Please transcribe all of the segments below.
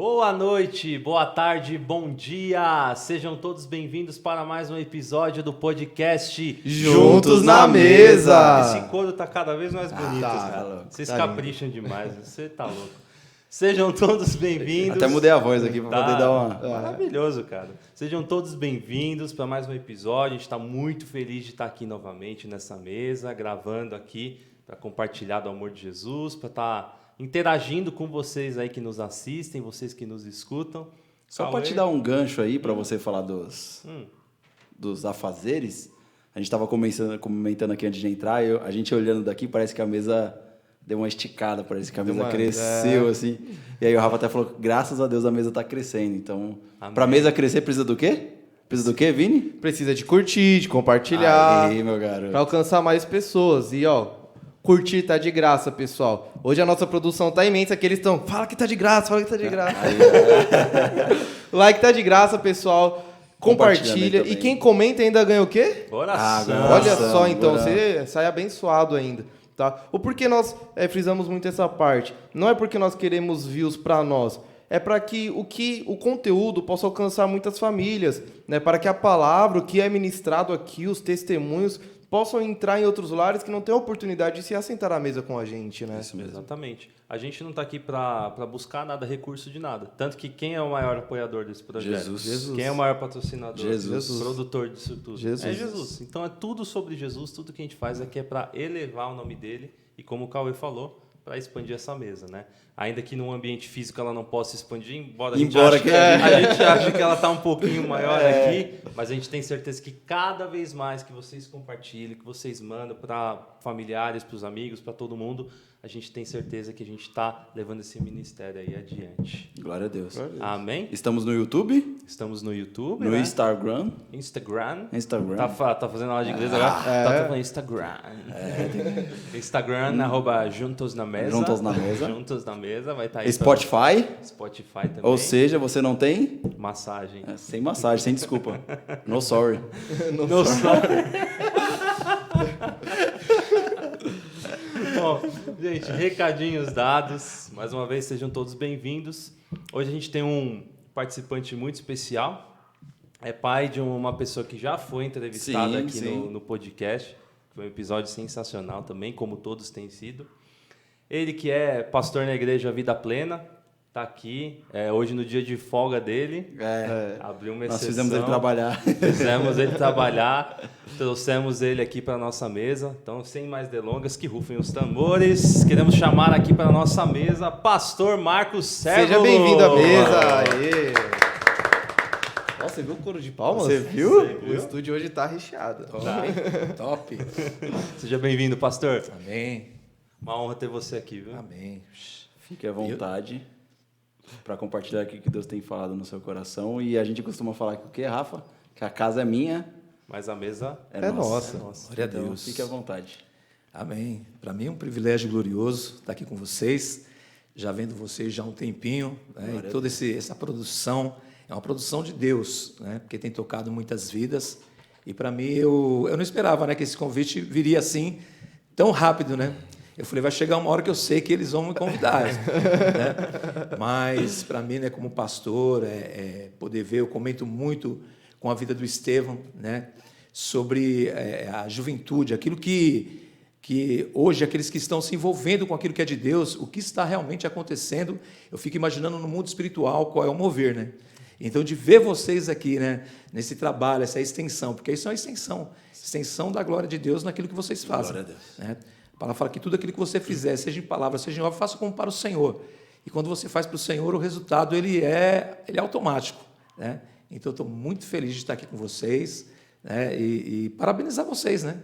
Boa noite, boa tarde, bom dia! Sejam todos bem-vindos para mais um episódio do podcast Juntos na Mesa! Esse coro tá cada vez mais bonito, cara. Vocês capricham demais, você tá louco. Sejam todos bem-vindos. Até mudei a voz aqui para poder dar uma... Maravilhoso, cara. Sejam todos bem-vindos para mais um episódio. A gente está muito feliz de estar aqui novamente nessa mesa, gravando aqui para compartilhar do amor de Jesus, para estar interagindo com vocês aí que nos assistem, vocês que nos escutam. Só para te dar um gancho aí, para você falar dos afazeres, a gente estava comentando aqui antes de entrar, a gente olhando daqui, parece que a mesa deu uma esticada, parece que a mesa cresceu, assim. E aí o Rafa até falou que, graças a Deus, a mesa está crescendo. Então, para a mesa crescer, precisa do quê? Precisa do quê, Vini? Precisa de curtir, de compartilhar. Aí, meu garoto. Para alcançar mais pessoas. E, curtir tá de graça, pessoal. Hoje a nossa produção tá imensa, que eles estão... Fala que tá de graça, fala que tá de graça. Like tá de graça, pessoal. Compartilha. E quem comenta ainda ganha o quê? Oração. Olha só, então, você sai abençoado ainda. Tá? O porquê nós frisamos muito essa parte? Não é porque nós queremos views para nós, é para que o conteúdo possa alcançar muitas famílias, né? Para que a palavra, o que é ministrado aqui, os testemunhos, possam entrar em outros lares que não têm a oportunidade de se assentar à mesa com a gente, né? Isso mesmo. Exatamente. A gente não está aqui para buscar nada, recurso de nada. Tanto que quem é o maior apoiador desse projeto? Jesus. Quem é o maior patrocinador? Jesus. Produtor disso tudo? Jesus. É Jesus. Então é tudo sobre Jesus, tudo que a gente faz aqui é para elevar o nome dele e, como o Cauê falou, para expandir essa mesa, né? Ainda que num ambiente físico ela não possa expandir, embora a gente ache que ela está um pouquinho maior aqui, mas a gente tem certeza que cada vez mais que vocês compartilham, que vocês mandam para familiares, para os amigos, para todo mundo, a gente tem certeza que a gente está levando esse ministério aí adiante. Glória a Deus. Amém? Estamos no YouTube, Estamos no YouTube, no né? Instagram. Tá fazendo aula de inglês agora? Tá falando Instagram. Instagram, @Juntos na Mesa. Juntos na Mesa. Juntos na Mesa, vai estar aí. Spotify. Spotify também. Ou seja, você não tem... Massagem. Sem massagem, sem desculpa. No sorry. No sorry. Bom, gente, recadinhos dados. Mais uma vez, sejam todos bem-vindos. Hoje a gente tem um participante muito especial. É pai de uma pessoa que já foi entrevistada aqui no podcast. Foi um episódio sensacional também, como todos têm sido. Ele que é pastor na igreja Vida Plena, está aqui. Hoje, no dia de folga dele, abriu uma exceção. Nós fizemos ele trabalhar. Fizemos ele trabalhar. Trouxemos ele aqui para a nossa mesa. Então, sem mais delongas, que rufem os tambores. Queremos chamar aqui para a nossa mesa Pastor Marcos Sérvulo. Seja bem-vindo à mesa. Aê. Nossa, você viu o coro de palmas? Você viu? O estúdio hoje está recheado. Top. Seja bem-vindo, pastor. Amém. Uma honra ter você aqui, viu? Amém. Fique à vontade para compartilhar o que Deus tem falado no seu coração. E a gente costuma falar que o quê, Rafa? Que a casa é minha, mas a mesa é nossa. Glória a Deus. Então, fique à vontade. Amém. Para mim é um privilégio glorioso estar aqui com vocês. Já vendo vocês já há um tempinho, né? E toda essa produção é uma produção de Deus, né? Porque tem tocado muitas vidas. E para mim eu não esperava, né, que esse convite viria assim tão rápido, né? Eu falei, vai chegar uma hora que eu sei que eles vão me convidar. Né? Mas, para mim, né, como pastor, poder ver, eu comento muito com a vida do Estevão, né, sobre a juventude, aquilo que hoje, aqueles que estão se envolvendo com aquilo que é de Deus, o que está realmente acontecendo, eu fico imaginando no mundo espiritual qual é o mover. Né? Então, de ver vocês aqui, né, nesse trabalho, essa extensão, porque isso é uma extensão da glória de Deus naquilo que vocês fazem. Glória a Deus. Né? A palavra fala que tudo aquilo que você fizer, seja em palavra, seja em obra, faça como para o Senhor. E quando você faz para o Senhor, o resultado ele é automático. Né? Então, eu estou muito feliz de estar aqui com vocês, né? E parabenizar vocês, né?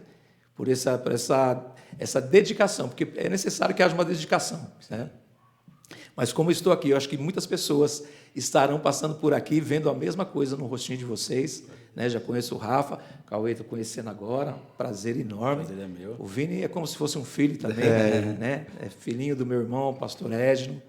por essa dedicação, porque é necessário que haja uma dedicação. Né? Mas como eu estou aqui, eu acho que muitas pessoas estarão passando por aqui, vendo a mesma coisa no rostinho de vocês. Né? Já conheço o Rafa, o Cauê estou conhecendo agora, prazer enorme. Prazer é meu. O Vini é como se fosse um filho também, né? É filhinho do meu irmão, pastor Égino.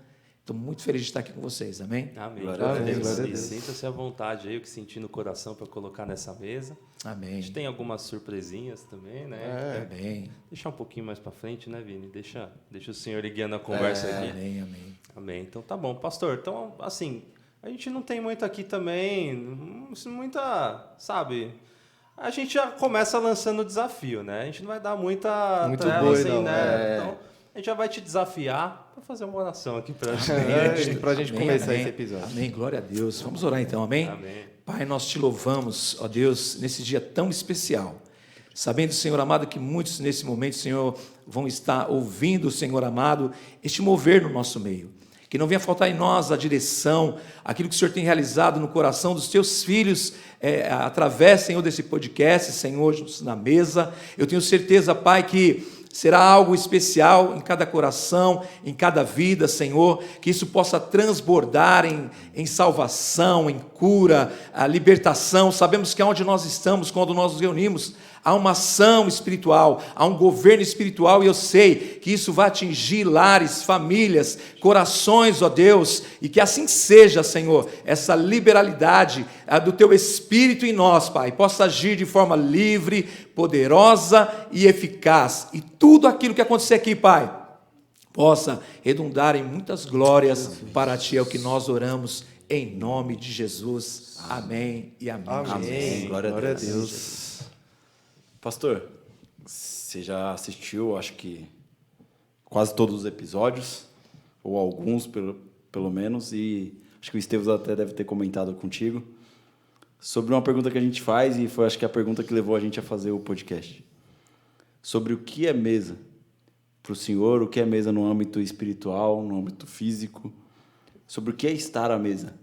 Estou muito feliz de estar aqui com vocês, amém? Amém. Glória a Deus. Glória a E Deus. sinta-se à vontade aí, o que sentir no coração para colocar nessa mesa. A Amém. gente tem algumas surpresinhas também, né? Amém. Deixar um pouquinho mais para frente, né, Vini? Deixa o senhor ir guiando a conversa aqui. Amém, amém. Amém. Então tá bom. Pastor, então, assim, a gente não tem muito aqui também, muita, sabe? A gente já começa lançando o desafio, né? A gente não vai dar muita Muito trela, boi, assim, não, né? Então, a gente já vai te desafiar para fazer uma oração aqui pra gente. Pra gente Amém, começar amém. esse episódio. Amém, glória a Deus. Vamos orar então, amém? Amém. Pai, nós te louvamos, ó Deus, nesse dia tão especial. Sabendo, Senhor amado, que muitos nesse momento, Senhor, vão estar ouvindo, Senhor amado, este mover no nosso meio. Que não venha faltar em nós a direção, aquilo que o Senhor tem realizado no coração dos teus filhos, através, Senhor, desse podcast, Senhor, juntos na mesa. Eu tenho certeza, Pai, que será algo especial em cada coração, em cada vida, Senhor, que isso possa transbordar em salvação, em cura, a libertação. Sabemos que onde nós estamos, quando nós nos reunimos, há uma ação espiritual, há um governo espiritual, e eu sei que isso vai atingir lares, famílias, corações, ó Deus, e que assim seja, Senhor, essa liberalidade do Teu Espírito em nós, Pai, possa agir de forma livre, poderosa e eficaz, e tudo aquilo que acontecer aqui, Pai, possa redundar em muitas glórias para Ti, é o que nós oramos, em nome de Jesus, amém e amém. Amém. Glória a Deus. Deus. Pastor, você já assistiu, acho que quase todos os episódios, ou alguns pelo menos, e acho que o Estevam até deve ter comentado contigo, sobre uma pergunta que a gente faz, e foi acho que a pergunta que levou a gente a fazer o podcast. Sobre o que é mesa para o senhor, o que é mesa no âmbito espiritual, no âmbito físico, sobre o que é estar à mesa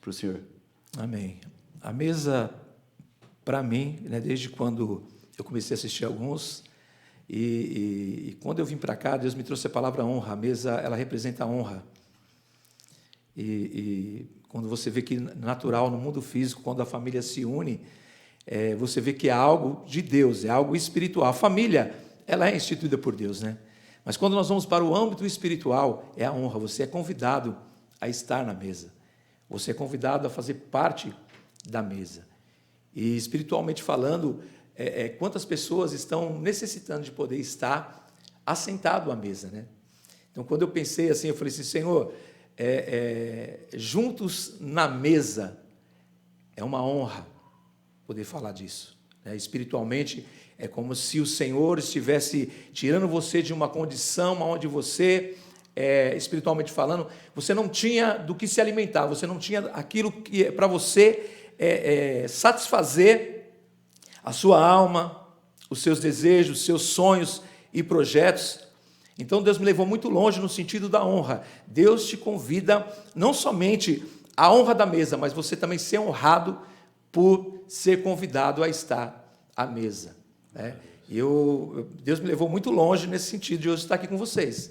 para o senhor. Amém. A mesa, para mim, né, desde quando eu comecei a assistir alguns, e quando eu vim para cá, Deus me trouxe a palavra honra. A mesa, ela representa a honra. E quando você vê que natural no mundo físico, quando a família se une, você vê que é algo de Deus, é algo espiritual. A família, ela é instituída por Deus, né? Mas quando nós vamos para o âmbito espiritual, é a honra. Você é convidado a estar na mesa. Você é convidado a fazer parte da mesa. E espiritualmente falando, quantas pessoas estão necessitando de poder estar assentado à mesa, né? Então, quando eu pensei assim, eu falei assim, Senhor, juntos na mesa, é uma honra poder falar disso, né? Espiritualmente, é como se o Senhor estivesse tirando você de uma condição onde você, espiritualmente falando, você não tinha do que se alimentar, você não tinha aquilo que é para você satisfazer a sua alma, os seus desejos, os seus sonhos e projetos. Então Deus me levou muito longe no sentido da honra. Deus te convida não somente à honra da mesa, mas você também ser honrado por ser convidado a estar à mesa, né? E Deus me levou muito longe nesse sentido de hoje estar aqui com vocês.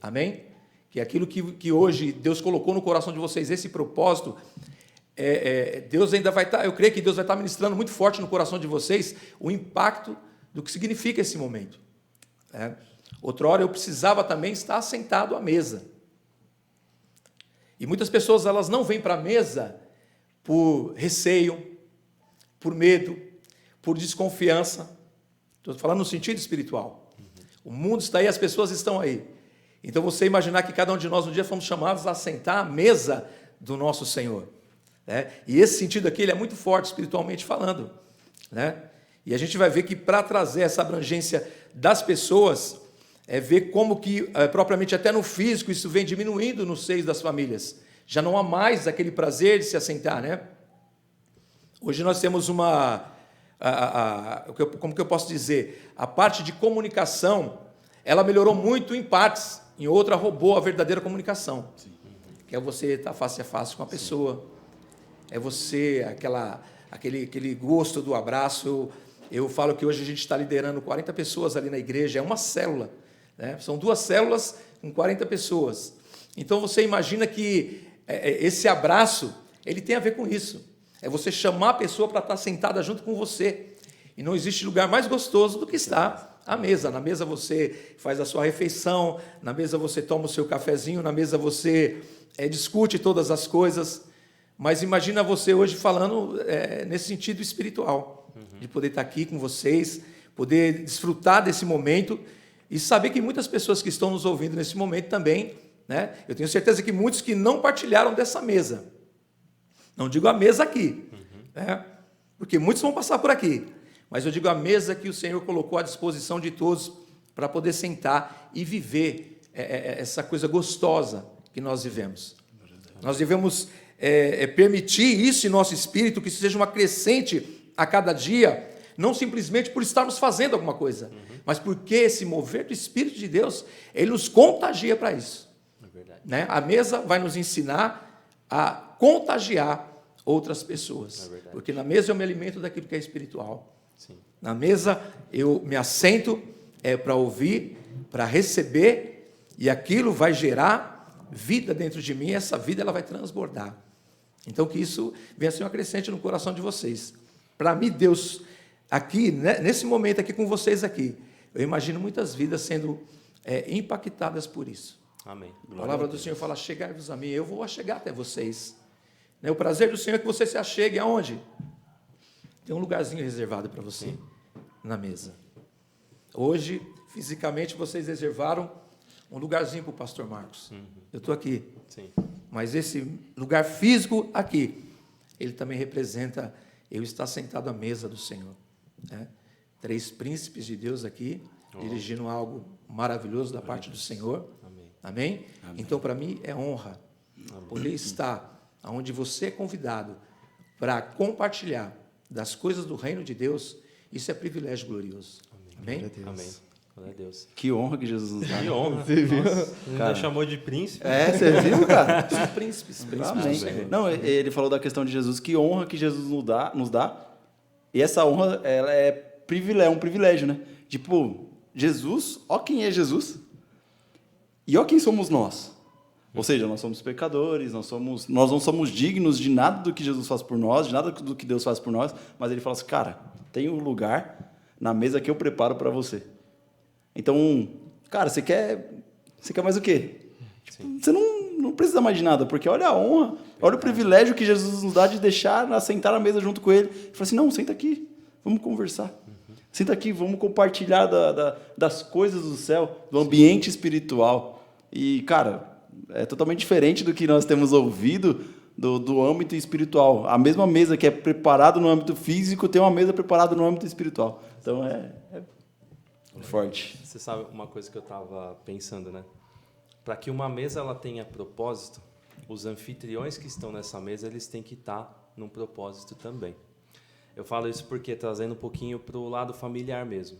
Amém? Que aquilo que hoje Deus colocou no coração de vocês, esse propósito, Deus ainda vai estar, eu creio que Deus vai estar ministrando muito forte no coração de vocês o impacto do que significa esse momento, né? Outrora eu precisava também estar sentado à mesa. E muitas pessoas, elas não vêm para a mesa por receio, por medo, por desconfiança. Estou falando no sentido espiritual. O mundo está aí, as pessoas estão aí. Então você imaginar que cada um de nós um dia fomos chamados a sentar à mesa do nosso Senhor, né? E esse sentido aqui ele é muito forte espiritualmente falando, né? E a gente vai ver que para trazer essa abrangência das pessoas, ver como que, propriamente até no físico, isso vem diminuindo nos seios das famílias. Já não há mais aquele prazer de se assentar, né? Hoje nós temos como que eu posso dizer? A parte de comunicação, ela melhorou muito em partes, em outra roubou a verdadeira comunicação. Sim. Que é você estar face a face com a pessoa, é você, aquele gosto do abraço. Eu falo que hoje a gente está liderando 40 pessoas ali na igreja, é uma célula, né? São 2 células com 40 pessoas. Então você imagina que esse abraço, ele tem a ver com isso. É você chamar a pessoa para estar sentada junto com você. E não existe lugar mais gostoso do que estar A mesa. Na mesa você faz a sua refeição, na mesa você toma o seu cafezinho, na mesa você discute todas as coisas. Mas imagina você hoje falando nesse sentido espiritual, de poder estar aqui com vocês, poder desfrutar desse momento e saber que muitas pessoas que estão nos ouvindo nesse momento também, né? Eu tenho certeza que muitos que não partilharam dessa mesa, não digo a mesa aqui, né? Porque muitos vão passar por aqui, mas eu digo a mesa que o Senhor colocou à disposição de todos para poder sentar e viver essa coisa gostosa que nós vivemos. Nós devemos permitir isso em nosso espírito, que isso seja uma crescente a cada dia, não simplesmente por estarmos fazendo alguma coisa, mas porque esse mover do Espírito de Deus, ele nos contagia para isso. É verdade. Né? A mesa vai nos ensinar a contagiar outras pessoas, porque na mesa eu me alimento daquilo que é espiritual. Sim. Na mesa eu me assento para ouvir, para receber, e aquilo vai gerar vida dentro de mim, e essa vida ela vai transbordar. Então que isso venha a ser uma crescente no coração de vocês. Para mim, Deus, aqui, né, nesse momento aqui com vocês aqui, eu imagino muitas vidas sendo impactadas por isso. Amém. A palavra do Senhor fala, chegai-vos a mim, eu vou chegar até vocês. Né, o prazer do Senhor é que você se achegue aonde? Tem um lugarzinho reservado para você, na mesa. Hoje, fisicamente, vocês reservaram um lugarzinho para o pastor Marcos. Eu estou aqui. Sim. Mas esse lugar físico aqui, ele também representa eu estar sentado à mesa do Senhor. Né? 3 príncipes de Deus aqui, dirigindo algo maravilhoso da parte do Senhor. Amém. Amém? Então, para mim, é honra poder estar onde você é convidado para compartilhar das coisas do reino de Deus. Isso é privilégio glorioso. Amém? Amém. Glória a Deus. Que honra que Jesus nos dá. Que honra. Você viu? Ainda chamou de príncipe. Você viu, cara? São príncipes Amém. do Não, ele falou da questão de Jesus, que honra que Jesus nos dá. E essa honra, ela é um privilégio, né? Tipo, Jesus, ó quem é Jesus. E ó quem somos nós. Ou seja, nós somos pecadores, nós não somos dignos de nada do que Jesus faz por nós, de nada do que Deus faz por nós, mas ele fala assim, cara, tem um lugar na mesa que eu preparo para você. Então, cara, você quer mais o quê? Tipo, você não precisa mais de nada, porque olha a honra, olha o privilégio que Jesus nos dá de deixar sentar na mesa junto com ele. Ele fala assim, não, senta aqui, vamos conversar. Senta aqui, vamos compartilhar das coisas do céu, do ambiente espiritual. E, cara, é totalmente diferente do que nós temos ouvido do âmbito espiritual. A mesma mesa que é preparada no âmbito físico tem uma mesa preparada no âmbito espiritual. Então, é forte. Você sabe uma coisa que eu estava pensando, né? Para que uma mesa ela tenha propósito, os anfitriões que estão nessa mesa, eles têm que estar num propósito também. Eu falo isso porque, trazendo um pouquinho para o lado familiar mesmo.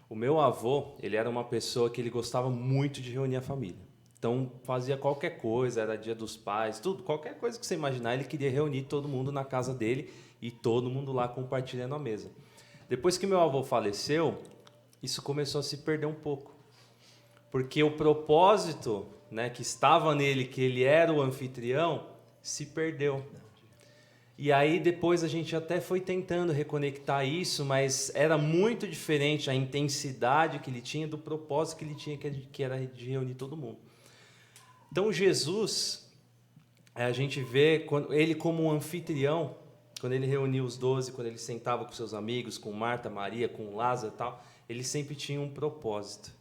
O meu avô, ele era uma pessoa que ele gostava muito de reunir a família. Então, fazia qualquer coisa, era dia dos pais, tudo, qualquer coisa que você imaginar, ele queria reunir todo mundo na casa dele e todo mundo lá compartilhando a mesa. Depois que meu avô faleceu, isso começou a se perder um pouco. Porque o propósito, né, que estava nele, que ele era o anfitrião, se perdeu. E aí depois a gente até foi tentando reconectar isso, mas era muito diferente a intensidade que ele tinha do propósito que ele tinha, que era de reunir todo mundo. Então Jesus, a gente vê ele como um anfitrião, quando ele reuniu os 12, quando ele sentava com seus amigos, com Marta, Maria, com Lázaro e tal, ele sempre tinha um propósito,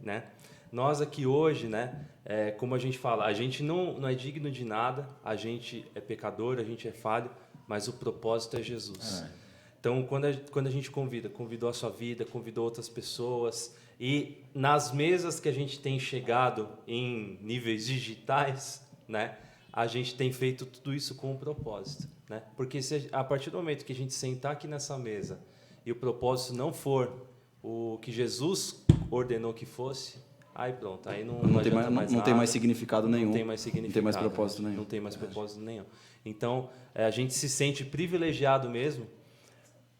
né? Nós aqui hoje, né, como a gente fala, a gente não é digno de nada, a gente é pecador, a gente é falho, mas o propósito é Jesus. Então, quando a gente convidou a sua vida, convidou outras pessoas, e nas mesas que a gente tem chegado em níveis digitais, né, a gente tem feito tudo isso com um propósito, né? Porque a partir do momento que a gente sentar aqui nessa mesa e o propósito não for o que Jesus ordenou que fosse, aí pronto, aí não tem mais significado nenhum. Não tem mais significado. Não tem mais propósito nenhum. Não tem mais propósito nenhum. Então, a gente se sente privilegiado mesmo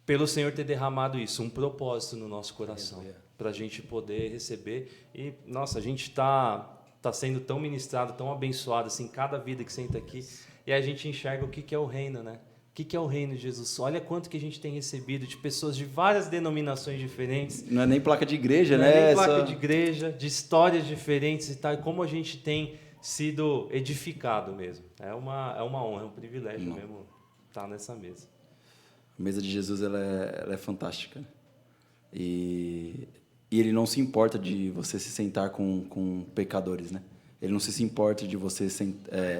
pelo Senhor ter derramado isso, um propósito no nosso coração, para a gente poder receber. E, nossa, a gente está sendo tão ministrado, tão abençoado, assim, cada vida que senta aqui, e a gente enxerga o que é o reino, né? que é o reino de Jesus? Olha quanto que a gente tem recebido de pessoas de várias denominações diferentes. Não é nem placa de igreja, Não né? é nem placa de igreja, de histórias diferentes e tal. E como a gente tem sido edificado mesmo. É uma honra, é um privilégio mesmo estar nessa mesa. A mesa de Jesus ela é fantástica. E ele não se importa de você se sentar com pecadores, né? Ele não se importa de você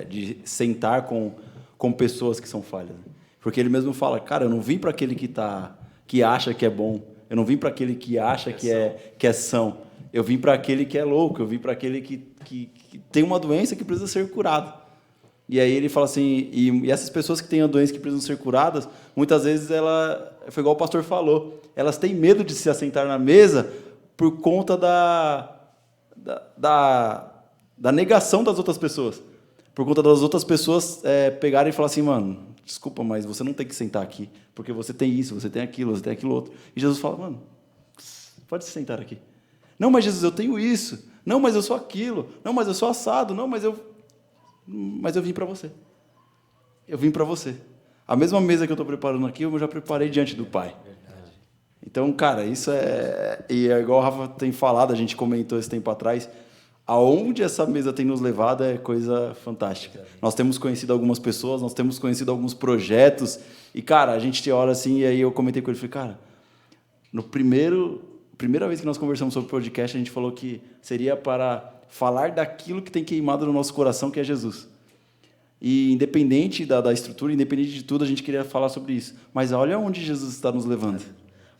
de sentar com pessoas que são falhas. Né? Porque ele mesmo fala, cara, eu não vim para aquele que acha que é bom. Eu não vim para aquele que acha que é são. Eu vim para aquele que é louco. Eu vim para aquele que tem uma doença que precisa ser curado. E aí ele fala assim, e essas pessoas que têm a doença que precisam ser curadas, muitas vezes foi igual o pastor falou, elas têm medo de se assentar na mesa por conta da negação das outras pessoas. Por conta das outras pessoas pegarem e falar assim, mano, desculpa, mas você não tem que sentar aqui, porque você tem isso, você tem aquilo outro. E Jesus fala, mano, pode se sentar aqui. Não, mas Jesus, eu tenho isso. Não, mas eu sou aquilo. Não, mas eu sou assado. Não, mas eu vim para você. Eu vim para você. A mesma mesa que eu estou preparando aqui, eu já preparei diante do Pai. Verdade. Então, cara, isso e é igual o Rafa tem falado, a gente comentou esse tempo atrás, aonde essa mesa tem nos levado é coisa fantástica. Nós temos conhecido algumas pessoas, nós temos conhecido alguns projetos, e, cara, a gente olha assim, e aí eu comentei com ele, falei, cara, primeira vez que nós conversamos sobre o podcast, a gente falou que seria para falar daquilo que tem queimado no nosso coração, que é Jesus. E independente da estrutura, independente de tudo, a gente queria falar sobre isso. Mas olha onde Jesus está nos levando.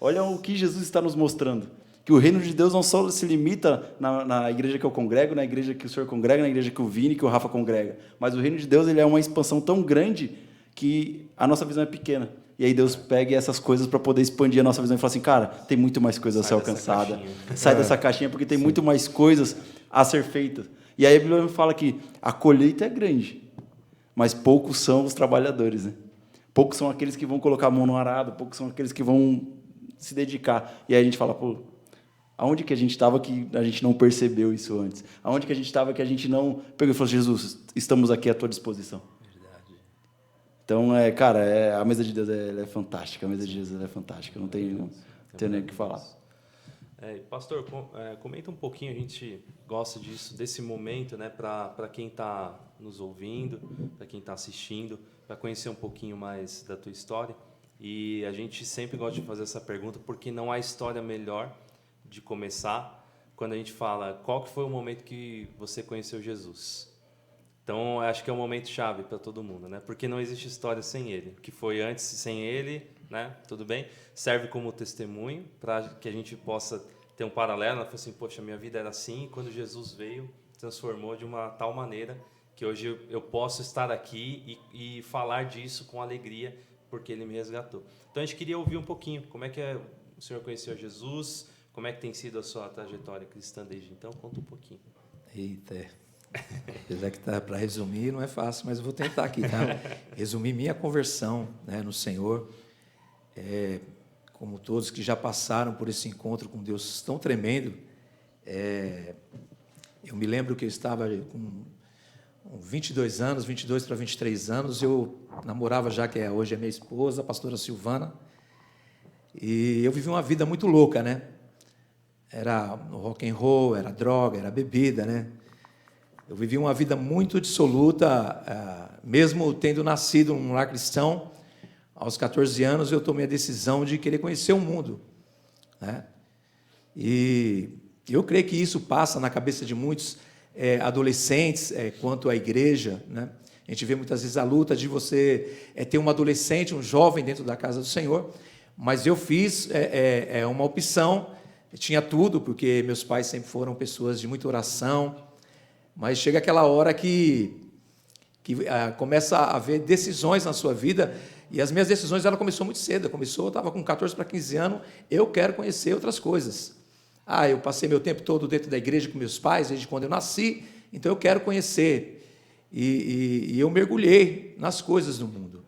Olha o que Jesus está nos mostrando. Que o reino de Deus não só se limita na igreja que eu congrego, na igreja que o senhor congrega, na igreja que o Vini, que o Rafa congrega. Mas o reino de Deus ele é uma expansão tão grande que a nossa visão é pequena. E aí Deus pega essas coisas para poder expandir a nossa visão e falar assim, cara, tem muito mais coisa a ser alcançada. Sai dessa caixinha porque tem muito mais coisas a ser feitas. E aí a Bíblia fala que a colheita é grande, mas poucos são os trabalhadores, né? Poucos são aqueles que vão colocar a mão no arado, poucos são aqueles que vão se dedicar. E aí a gente fala, pô, aonde que a gente estava que a gente não percebeu isso antes? Aonde que a gente estava que a gente não pegou e falou, Jesus, estamos aqui à tua disposição. Então, cara, a mesa de Deus ela é fantástica, a mesa de Jesus é fantástica, não tenho nem o que falar. Pastor, comenta um pouquinho, a gente gosta desse momento, né, para quem está nos ouvindo, para quem está assistindo, para conhecer um pouquinho mais da tua história. E a gente sempre gosta de fazer essa pergunta, porque não há história melhor de começar quando a gente fala qual que foi o momento que você conheceu Jesus. Então, acho que é um momento chave para todo mundo, né? Porque não existe história sem ele. O que foi antes sem ele, né? Tudo bem? Serve como testemunho para que a gente possa ter um paralelo. Ela falou assim, poxa, minha vida era assim, e quando Jesus veio, transformou de uma tal maneira que hoje eu posso estar aqui e falar disso com alegria, porque ele me resgatou. Então, a gente queria ouvir um pouquinho como é que o senhor conheceu Jesus, como é que tem sido a sua trajetória cristã desde então. Conta um pouquinho. Eita. Apesar que tá para resumir não é fácil, mas eu vou tentar aqui, tá? Resumir minha conversão, né, no Senhor. Como todos que já passaram por esse encontro com Deus tão tremendo, eu me lembro que eu estava com 22 anos, 22 para 23 anos, eu namorava já, que hoje é minha esposa, a pastora Silvana, e eu vivi uma vida muito louca, né? Era rock and roll, era droga, era bebida, né? Eu vivi uma vida muito dissoluta, mesmo tendo nascido num lar cristão. Aos 14 anos, eu tomei a decisão de querer conhecer o mundo, né? E eu creio que isso passa na cabeça de muitos adolescentes quanto à igreja, né? A gente vê muitas vezes a luta de você ter um adolescente, um jovem dentro da casa do Senhor, mas eu fiz uma opção, tinha tudo, porque meus pais sempre foram pessoas de muita oração. Mas chega aquela hora que começa a haver decisões na sua vida, e as minhas decisões ela começou muito cedo. Eu estava com 14 para 15 anos, eu quero conhecer outras coisas. Eu passei meu tempo todo dentro da igreja com meus pais, desde quando eu nasci, então eu quero conhecer. E eu mergulhei nas coisas do mundo,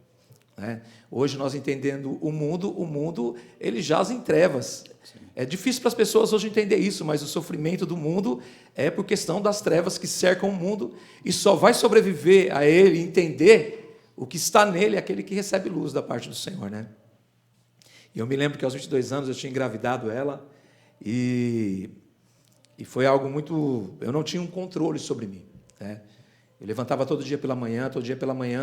né? Hoje, nós entendendo o mundo ele jaz em trevas. Sim. É difícil para as pessoas hoje entender isso, mas o sofrimento do mundo é por questão das trevas que cercam o mundo, e só vai sobreviver a ele, entender o que está nele é aquele que recebe luz da parte do Senhor, né? E eu me lembro que aos 22 anos eu tinha engravidado ela e foi algo muito... Eu não tinha um controle sobre mim, né? Eu levantava todo dia pela manhã,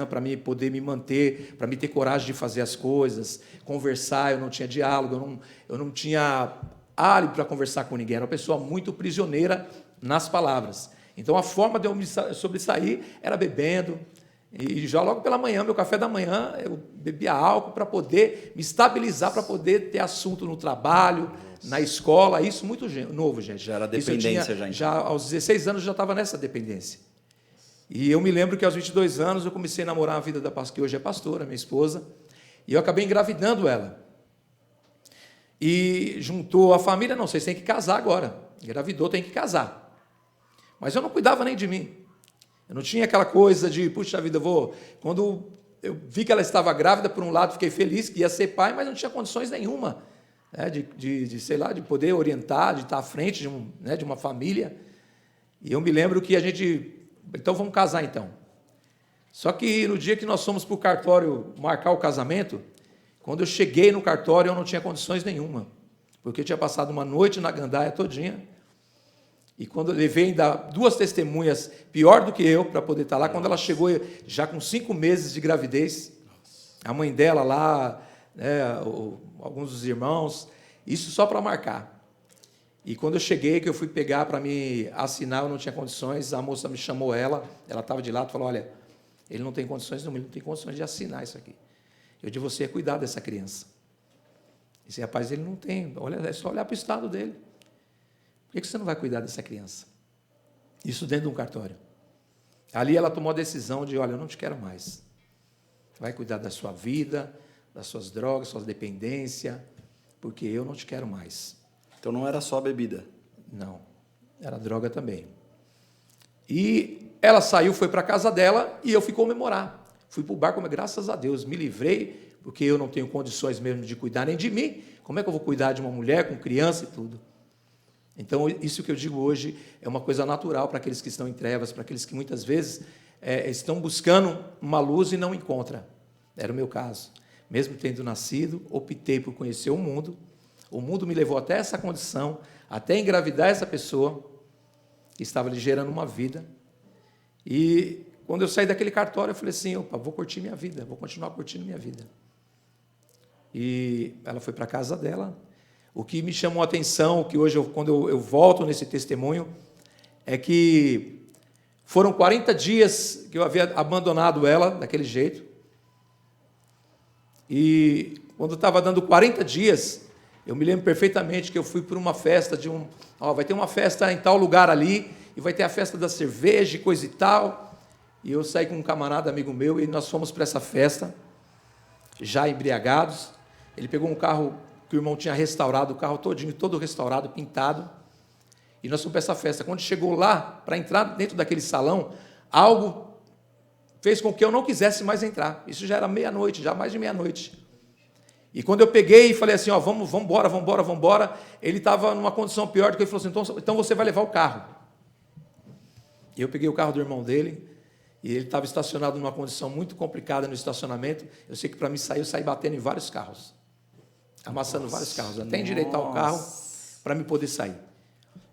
para mim poder me manter, para me ter coragem de fazer as coisas, conversar. Eu não tinha diálogo, eu não tinha álibi para conversar com ninguém. Era uma pessoa muito prisioneira nas palavras. Então, a forma de eu me sobressair era bebendo. E já logo pela manhã, meu café da manhã, eu bebia álcool para poder me estabilizar, para poder ter assunto no trabalho, na escola. Isso muito novo, gente. Já era dependência, já aos 16 anos, eu já estava nessa dependência. E eu me lembro que aos 22 anos, eu comecei a namorar a vida da pastora, que hoje é pastora, minha esposa, e eu acabei engravidando ela. E juntou a família, não, vocês têm que casar agora. Engravidou, tem que casar. Mas eu não cuidava nem de mim. Eu não tinha aquela coisa de, puxa vida, Quando eu vi que ela estava grávida, por um lado, fiquei feliz que ia ser pai, mas não tinha condições nenhuma, né, de poder orientar, de estar à frente de uma família. E eu me lembro que a gente... Então, vamos casar, então. Só que no dia que nós fomos para o cartório marcar o casamento, quando eu cheguei no cartório, eu não tinha condições nenhuma, porque eu tinha passado uma noite na gandaia todinha, e quando eu levei ainda 2 testemunhas, pior do que eu, para poder estar lá, quando ela chegou já com 5 meses de gravidez, a mãe dela lá, né, alguns dos irmãos, isso só para marcar. E quando eu cheguei, que eu fui pegar para me assinar, eu não tinha condições, a moça me chamou ela estava de lado e falou, olha, ele não tem condições, ele não tem condições de assinar isso aqui. Eu de você é cuidar dessa criança. Esse rapaz, ele não tem, olha, é só olhar para o estado dele. Por que você não vai cuidar dessa criança? Isso dentro de um cartório. Ali ela tomou a decisão de, olha, eu não te quero mais. Vai cuidar da sua vida, das suas drogas, suas dependências, porque eu não te quero mais. Então não era só bebida? Não, era droga também. E ela saiu, foi para a casa dela e eu fui comemorar. Fui para o bar, graças a Deus, me livrei, porque eu não tenho condições mesmo de cuidar nem de mim. Como é que eu vou cuidar de uma mulher com criança e tudo? Então, isso que eu digo hoje é uma coisa natural para aqueles que estão em trevas, para aqueles que muitas vezes estão buscando uma luz e não encontram. Era o meu caso. Mesmo tendo nascido, optei por conhecer o mundo. O mundo me levou até essa condição, até engravidar essa pessoa, que estava lhe gerando uma vida. E quando eu saí daquele cartório, eu falei assim, opa, vou curtir minha vida, vou continuar curtindo minha vida. E ela foi para a casa dela. O que me chamou a atenção, que hoje, quando eu volto nesse testemunho, é que foram 40 dias que eu havia abandonado ela daquele jeito. E quando estava dando 40 dias, eu me lembro perfeitamente que eu fui para uma festa vai ter uma festa em tal lugar ali, e vai ter a festa da cerveja e coisa e tal. E eu saí com um camarada amigo meu, e nós fomos para essa festa, já embriagados. Ele pegou um carro que o irmão tinha restaurado, o carro todinho, todo restaurado, pintado, e nós fomos para essa festa. Quando chegou lá, para entrar dentro daquele salão, algo fez com que eu não quisesse mais entrar. Isso já era meia-noite, já mais de meia-noite. E quando eu peguei e falei assim, vamos embora, ele estava numa condição pior do que ele falou assim, então você vai levar o carro. E eu peguei o carro do irmão dele, e ele estava estacionado numa condição muito complicada no estacionamento. Eu sei que para mim eu saí batendo em vários carros, amassando vários carros, até endireitar o carro para me poder sair.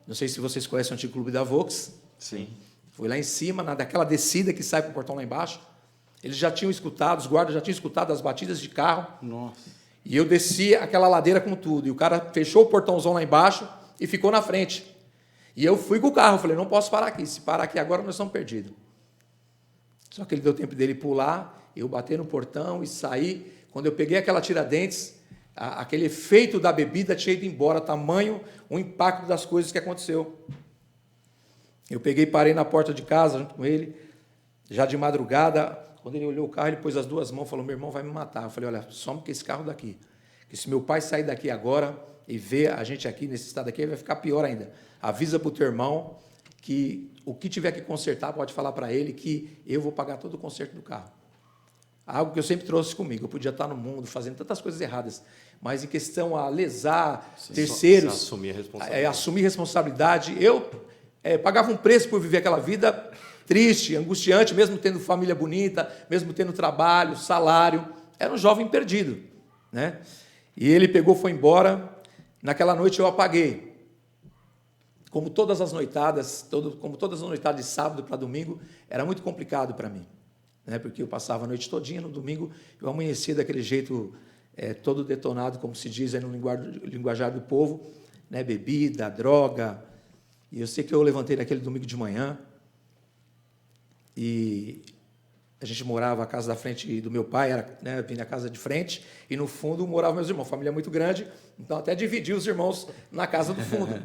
Não sei se vocês conhecem o antigo clube da Vox. Sim. Fui lá em cima, daquela descida que sai para o portão lá embaixo. Eles já tinham escutado, os guardas já tinham escutado as batidas de carro. Nossa. E eu desci aquela ladeira com tudo. E o cara fechou o portãozão lá embaixo e ficou na frente. E eu fui com o carro. Falei, não posso parar aqui. Se parar aqui agora, nós estamos perdidos. Só que ele deu tempo dele pular. Eu bati no portão e saí. Quando eu peguei aquela Tiradentes, aquele efeito da bebida tinha ido embora. Tamanho o impacto das coisas que aconteceu. Eu peguei e parei na porta de casa junto com ele. Já de madrugada... Quando ele olhou o carro, ele pôs as 2 mãos e falou, meu irmão vai me matar. Eu falei, olha, some com esse carro daqui. Que se meu pai sair daqui agora e ver a gente aqui nesse estado aqui, vai ficar pior ainda. Avisa para o teu irmão que o que tiver que consertar, pode falar para ele que eu vou pagar todo o conserto do carro. Algo que eu sempre trouxe comigo. Eu podia estar no mundo fazendo tantas coisas erradas, mas em questão a lesar terceiros, assumir a responsabilidade. Eu pagava um preço por viver aquela vida. triste, angustiante, mesmo tendo família bonita, mesmo tendo trabalho, salário. Era um jovem perdido, né? E ele pegou, foi embora. Naquela noite eu apaguei. Como todas as noitadas de sábado para domingo, era muito complicado para mim, né? Porque eu passava a noite todinha, no domingo eu amanhecia daquele jeito todo detonado, como se diz aí no linguajar do povo, né? Bebida, droga. E eu sei que eu levantei naquele domingo de manhã e a gente morava, a casa da frente do meu pai, era, né, vinha a casa de frente, e no fundo moravam meus irmãos, família muito grande, então até dividi os irmãos na casa do fundo.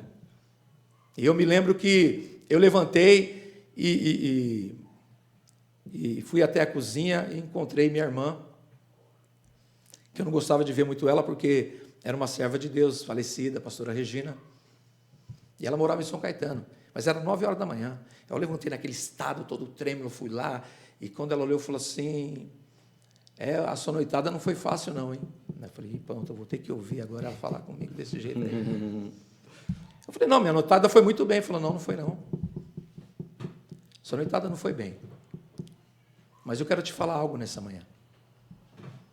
E eu me lembro que eu levantei e fui até a cozinha e encontrei minha irmã, que eu não gostava de ver muito ela, porque era uma serva de Deus, falecida, a pastora Regina, e ela morava em São Caetano, mas era 9 horas da manhã. Eu levantei naquele estado todo trêmulo, fui lá, e quando ela olhou, falou assim, a sua noitada não foi fácil não, hein? Eu falei, pronto, eu vou ter que ouvir agora ela falar comigo desse jeito aí. Eu falei, não, minha noitada foi muito bem. Ele falou, não foi não. Sua noitada não foi bem. Mas eu quero te falar algo nessa manhã.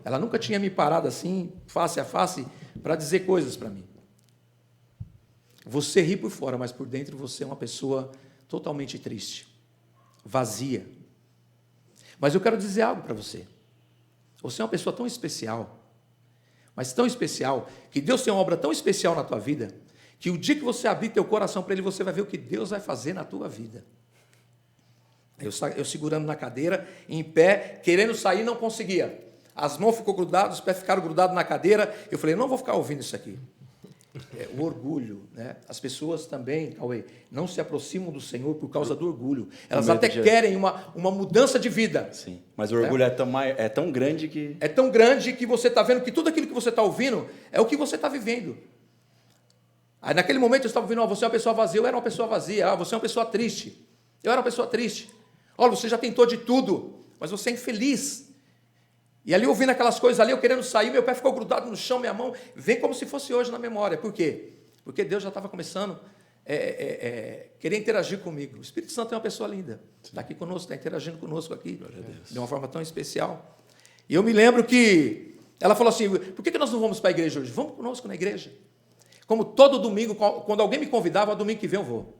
Ela nunca tinha me parado assim, face a face, para dizer coisas para mim. Você ri por fora, mas por dentro você é uma pessoa totalmente triste, vazia. Mas eu quero dizer algo para você. Você é uma pessoa tão especial, mas tão especial, que Deus tem uma obra tão especial na tua vida, que o dia que você abrir teu coração para Ele, você vai ver o que Deus vai fazer na tua vida. Eu segurando na cadeira, em pé, querendo sair, não conseguia. As mãos ficou grudadas, os pés ficaram grudados na cadeira. Eu falei, não vou ficar ouvindo isso aqui. O orgulho, né? As pessoas também, Cauê, não se aproximam do Senhor por causa do orgulho. Elas até querem uma mudança de vida. Sim, mas o orgulho é tão grande que... É tão grande que você está vendo que tudo aquilo que você está ouvindo é o que você está vivendo. Aí naquele momento eu estava ouvindo, você é uma pessoa vazia, eu era uma pessoa vazia, você é uma pessoa triste. Eu era uma pessoa triste. Olha, você já tentou de tudo, mas você é infeliz. E ali ouvindo aquelas coisas ali, eu querendo sair, meu pé ficou grudado no chão, minha mão vem como se fosse hoje na memória. Por quê? Porque Deus já estava começando querer interagir comigo. O Espírito Santo é uma pessoa linda. Está aqui conosco, está interagindo conosco aqui. De uma forma tão especial. E eu me lembro que ela falou assim, por que nós não vamos para a igreja hoje? Vamos conosco na igreja. Como todo domingo, quando alguém me convidava, domingo que vem eu vou.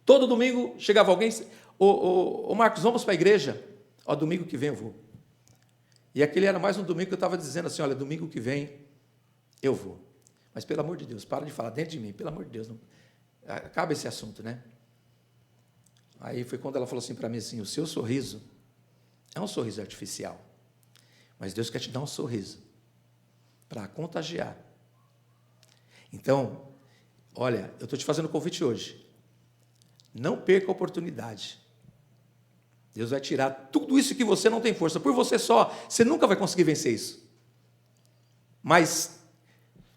Todo domingo chegava alguém, ô Marcos, vamos para a igreja? Ó, domingo que vem eu vou. E aquele era mais um domingo que eu estava dizendo assim, olha, domingo que vem eu vou. Mas pelo amor de Deus, para de falar dentro de mim, pelo amor de Deus, não, acaba esse assunto, né? Aí foi quando ela falou assim para mim assim, o seu sorriso é um sorriso artificial, mas Deus quer te dar um sorriso para contagiar. Então, olha, eu estou te fazendo um convite hoje. Não perca a oportunidade. Deus vai tirar tudo isso que você não tem força. Por você só, você nunca vai conseguir vencer isso. Mas,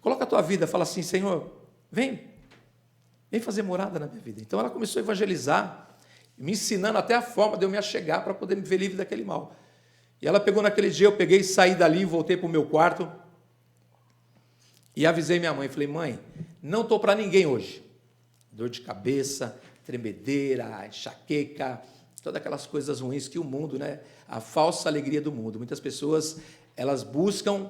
coloca a tua vida, fala assim, Senhor, vem fazer morada na minha vida. Então ela começou a evangelizar, me ensinando até a forma de eu me achegar para poder me ver livre daquele mal. E ela pegou naquele dia, eu peguei, saí dali, voltei para o meu quarto e avisei minha mãe. Falei, mãe, não estou para ninguém hoje. Dor de cabeça, tremedeira, enxaqueca, todas aquelas coisas ruins que o mundo, né? A falsa alegria do mundo. Muitas pessoas, elas buscam,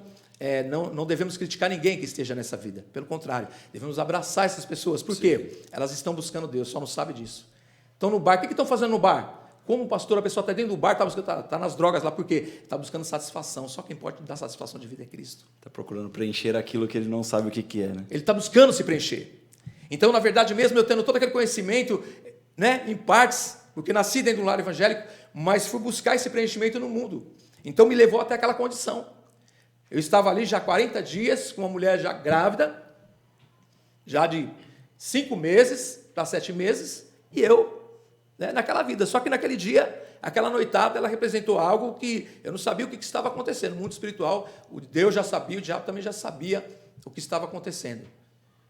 não devemos criticar ninguém que esteja nessa vida. Pelo contrário, devemos abraçar essas pessoas. Por quê? Elas estão buscando Deus, só não sabem disso. Estão no bar. O que estão fazendo no bar? Como pastor, a pessoa está dentro do bar, está nas drogas lá, por quê? Está buscando satisfação. Só quem pode dar satisfação de vida é Cristo. Está procurando preencher aquilo que ele não sabe o que é, né? Ele está buscando se preencher. Então, na verdade, mesmo eu tendo todo aquele conhecimento, né, em partes, porque nasci dentro de um lar evangélico, mas fui buscar esse preenchimento no mundo. Então, me levou até aquela condição. Eu estava ali já 40 dias, com uma mulher já grávida, já de 5 meses para 7 meses, e eu, né, naquela vida. Só que naquele dia, aquela noitada, ela representou algo que eu não sabia o que estava acontecendo. No mundo espiritual, o Deus já sabia, o diabo também já sabia o que estava acontecendo.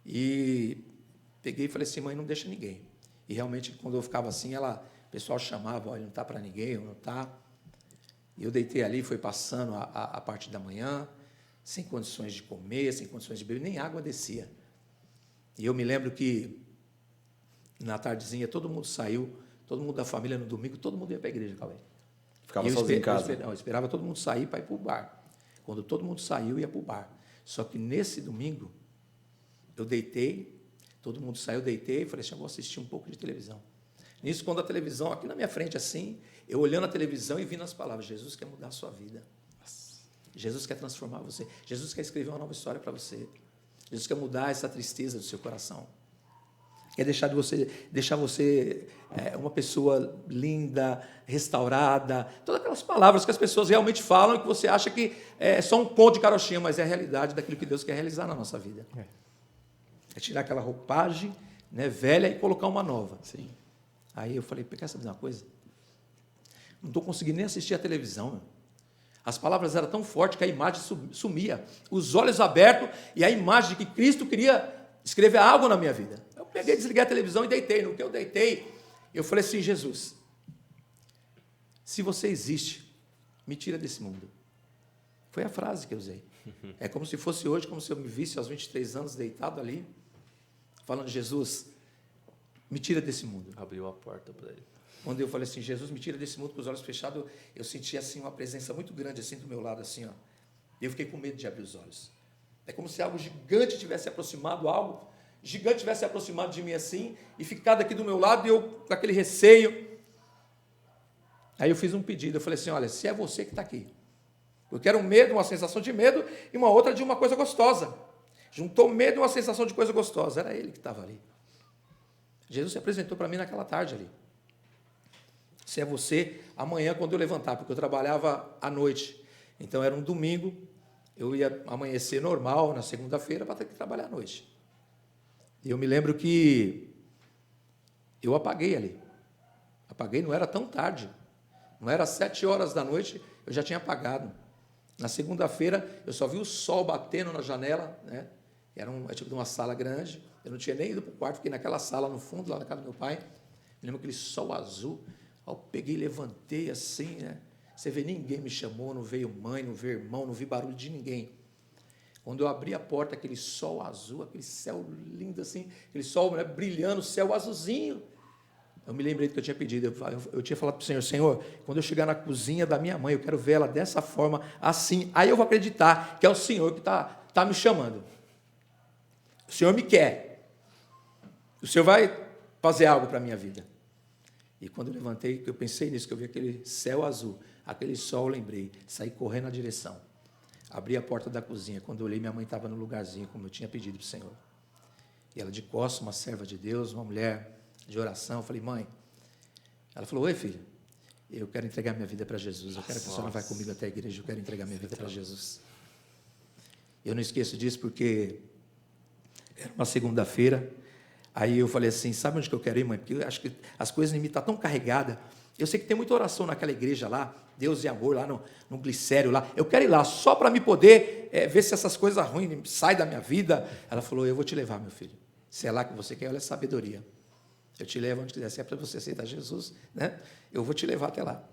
E peguei e falei assim, mãe, não deixa ninguém. E realmente, quando eu ficava assim, o pessoal chamava, olha, não está para ninguém, não está. E eu deitei ali, foi passando a parte da manhã, sem condições de comer, sem condições de beber, nem água descia. E eu me lembro que, na tardezinha, todo mundo saiu, todo mundo da família no domingo, todo mundo ia para a igreja, Cauê. Ficava sozinho em casa? Eu esperava todo mundo sair para ir para o bar. Quando todo mundo saiu, eu ia para o bar. Só que nesse domingo, eu deitei, todo mundo saiu, eu deitei e falei assim, eu vou assistir um pouco de televisão. Nisso, quando a televisão, aqui na minha frente assim, eu olhando a televisão e vi nas palavras, Jesus quer mudar a sua vida. Jesus quer transformar você. Jesus quer escrever uma nova história para você. Jesus quer mudar essa tristeza do seu coração. Quer deixar você uma pessoa linda, restaurada. Todas aquelas palavras que as pessoas realmente falam e que você acha que é só um conto de carochinha, mas é a realidade daquilo que Deus quer realizar na nossa vida. É tirar aquela roupagem, né, velha e colocar uma nova. Sim. Aí eu falei, quer saber de uma coisa? Não estou conseguindo nem assistir a televisão. Meu. As palavras eram tão fortes que a imagem sumia. Os olhos abertos e a imagem de que Cristo queria escrever algo na minha vida. Eu peguei, desliguei a televisão e deitei. No que eu deitei, eu falei assim, Jesus, se você existe, me tira desse mundo. Foi a frase que eu usei. É como se fosse hoje, como se eu me visse aos 23 anos deitado ali, falando, Jesus, me tira desse mundo. Abriu a porta para ele. Quando eu falei assim, Jesus, me tira desse mundo com os olhos fechados, eu senti assim uma presença muito grande assim do meu lado, assim, ó. Eu fiquei com medo de abrir os olhos. É como se algo gigante tivesse aproximado, algo gigante tivesse aproximado de mim assim, e ficado aqui do meu lado, e eu com aquele receio. Aí eu fiz um pedido, eu falei assim, olha, se é você que está aqui, eu quero um medo, uma sensação de medo, e uma outra de uma coisa gostosa. Juntou medo e uma sensação de coisa gostosa. Era ele que estava ali. Jesus se apresentou para mim naquela tarde ali. Se é você, amanhã quando eu levantar, porque eu trabalhava à noite, então era um domingo, eu ia amanhecer normal na segunda-feira para ter que trabalhar à noite. E eu me lembro que eu apaguei ali. Apaguei, não era tão tarde, não era 7 horas da noite, eu já tinha apagado. Na segunda-feira, eu só vi o sol batendo na janela, né? Era tipo de uma sala grande, eu não tinha nem ido para o quarto, fiquei naquela sala no fundo, lá na casa do meu pai, me lembro aquele sol azul. Eu peguei, levantei assim, né? Você vê, ninguém me chamou, não veio mãe, não veio irmão, não vi barulho de ninguém. Quando eu abri a porta, aquele sol azul, aquele céu lindo assim, aquele sol, né, brilhando, céu azulzinho. Eu me lembrei do que eu tinha pedido, eu tinha falado para o Senhor, Senhor, quando eu chegar na cozinha da minha mãe, eu quero ver ela dessa forma, assim, aí eu vou acreditar que é o Senhor que está me chamando. O Senhor me quer. O Senhor vai fazer algo para a minha vida. E quando eu levantei, eu pensei nisso, que eu vi aquele céu azul, aquele sol, eu lembrei, saí correndo na direção. Abri a porta da cozinha, quando eu olhei, minha mãe estava no lugarzinho, como eu tinha pedido para o Senhor. E ela de costas, uma serva de Deus, uma mulher de oração, eu falei, mãe, ela falou, oi filho, eu quero entregar minha vida para Jesus, eu quero que a senhora vá comigo até a igreja, eu quero entregar minha vida para Jesus. Eu não esqueço disso porque era uma segunda-feira. Aí eu falei assim, sabe onde que eu quero ir, mãe? Porque eu acho que as coisas em mim estão tão carregadas. Eu sei que tem muita oração naquela igreja lá, Deus e amor, lá no glicério lá. Eu quero ir lá só para me poder ver se essas coisas ruins saem da minha vida. Ela falou, eu vou te levar, meu filho. Se é lá que você quer, olha a sabedoria. Eu te levo onde quiser. Se é para você aceitar Jesus, né? Eu vou te levar até lá.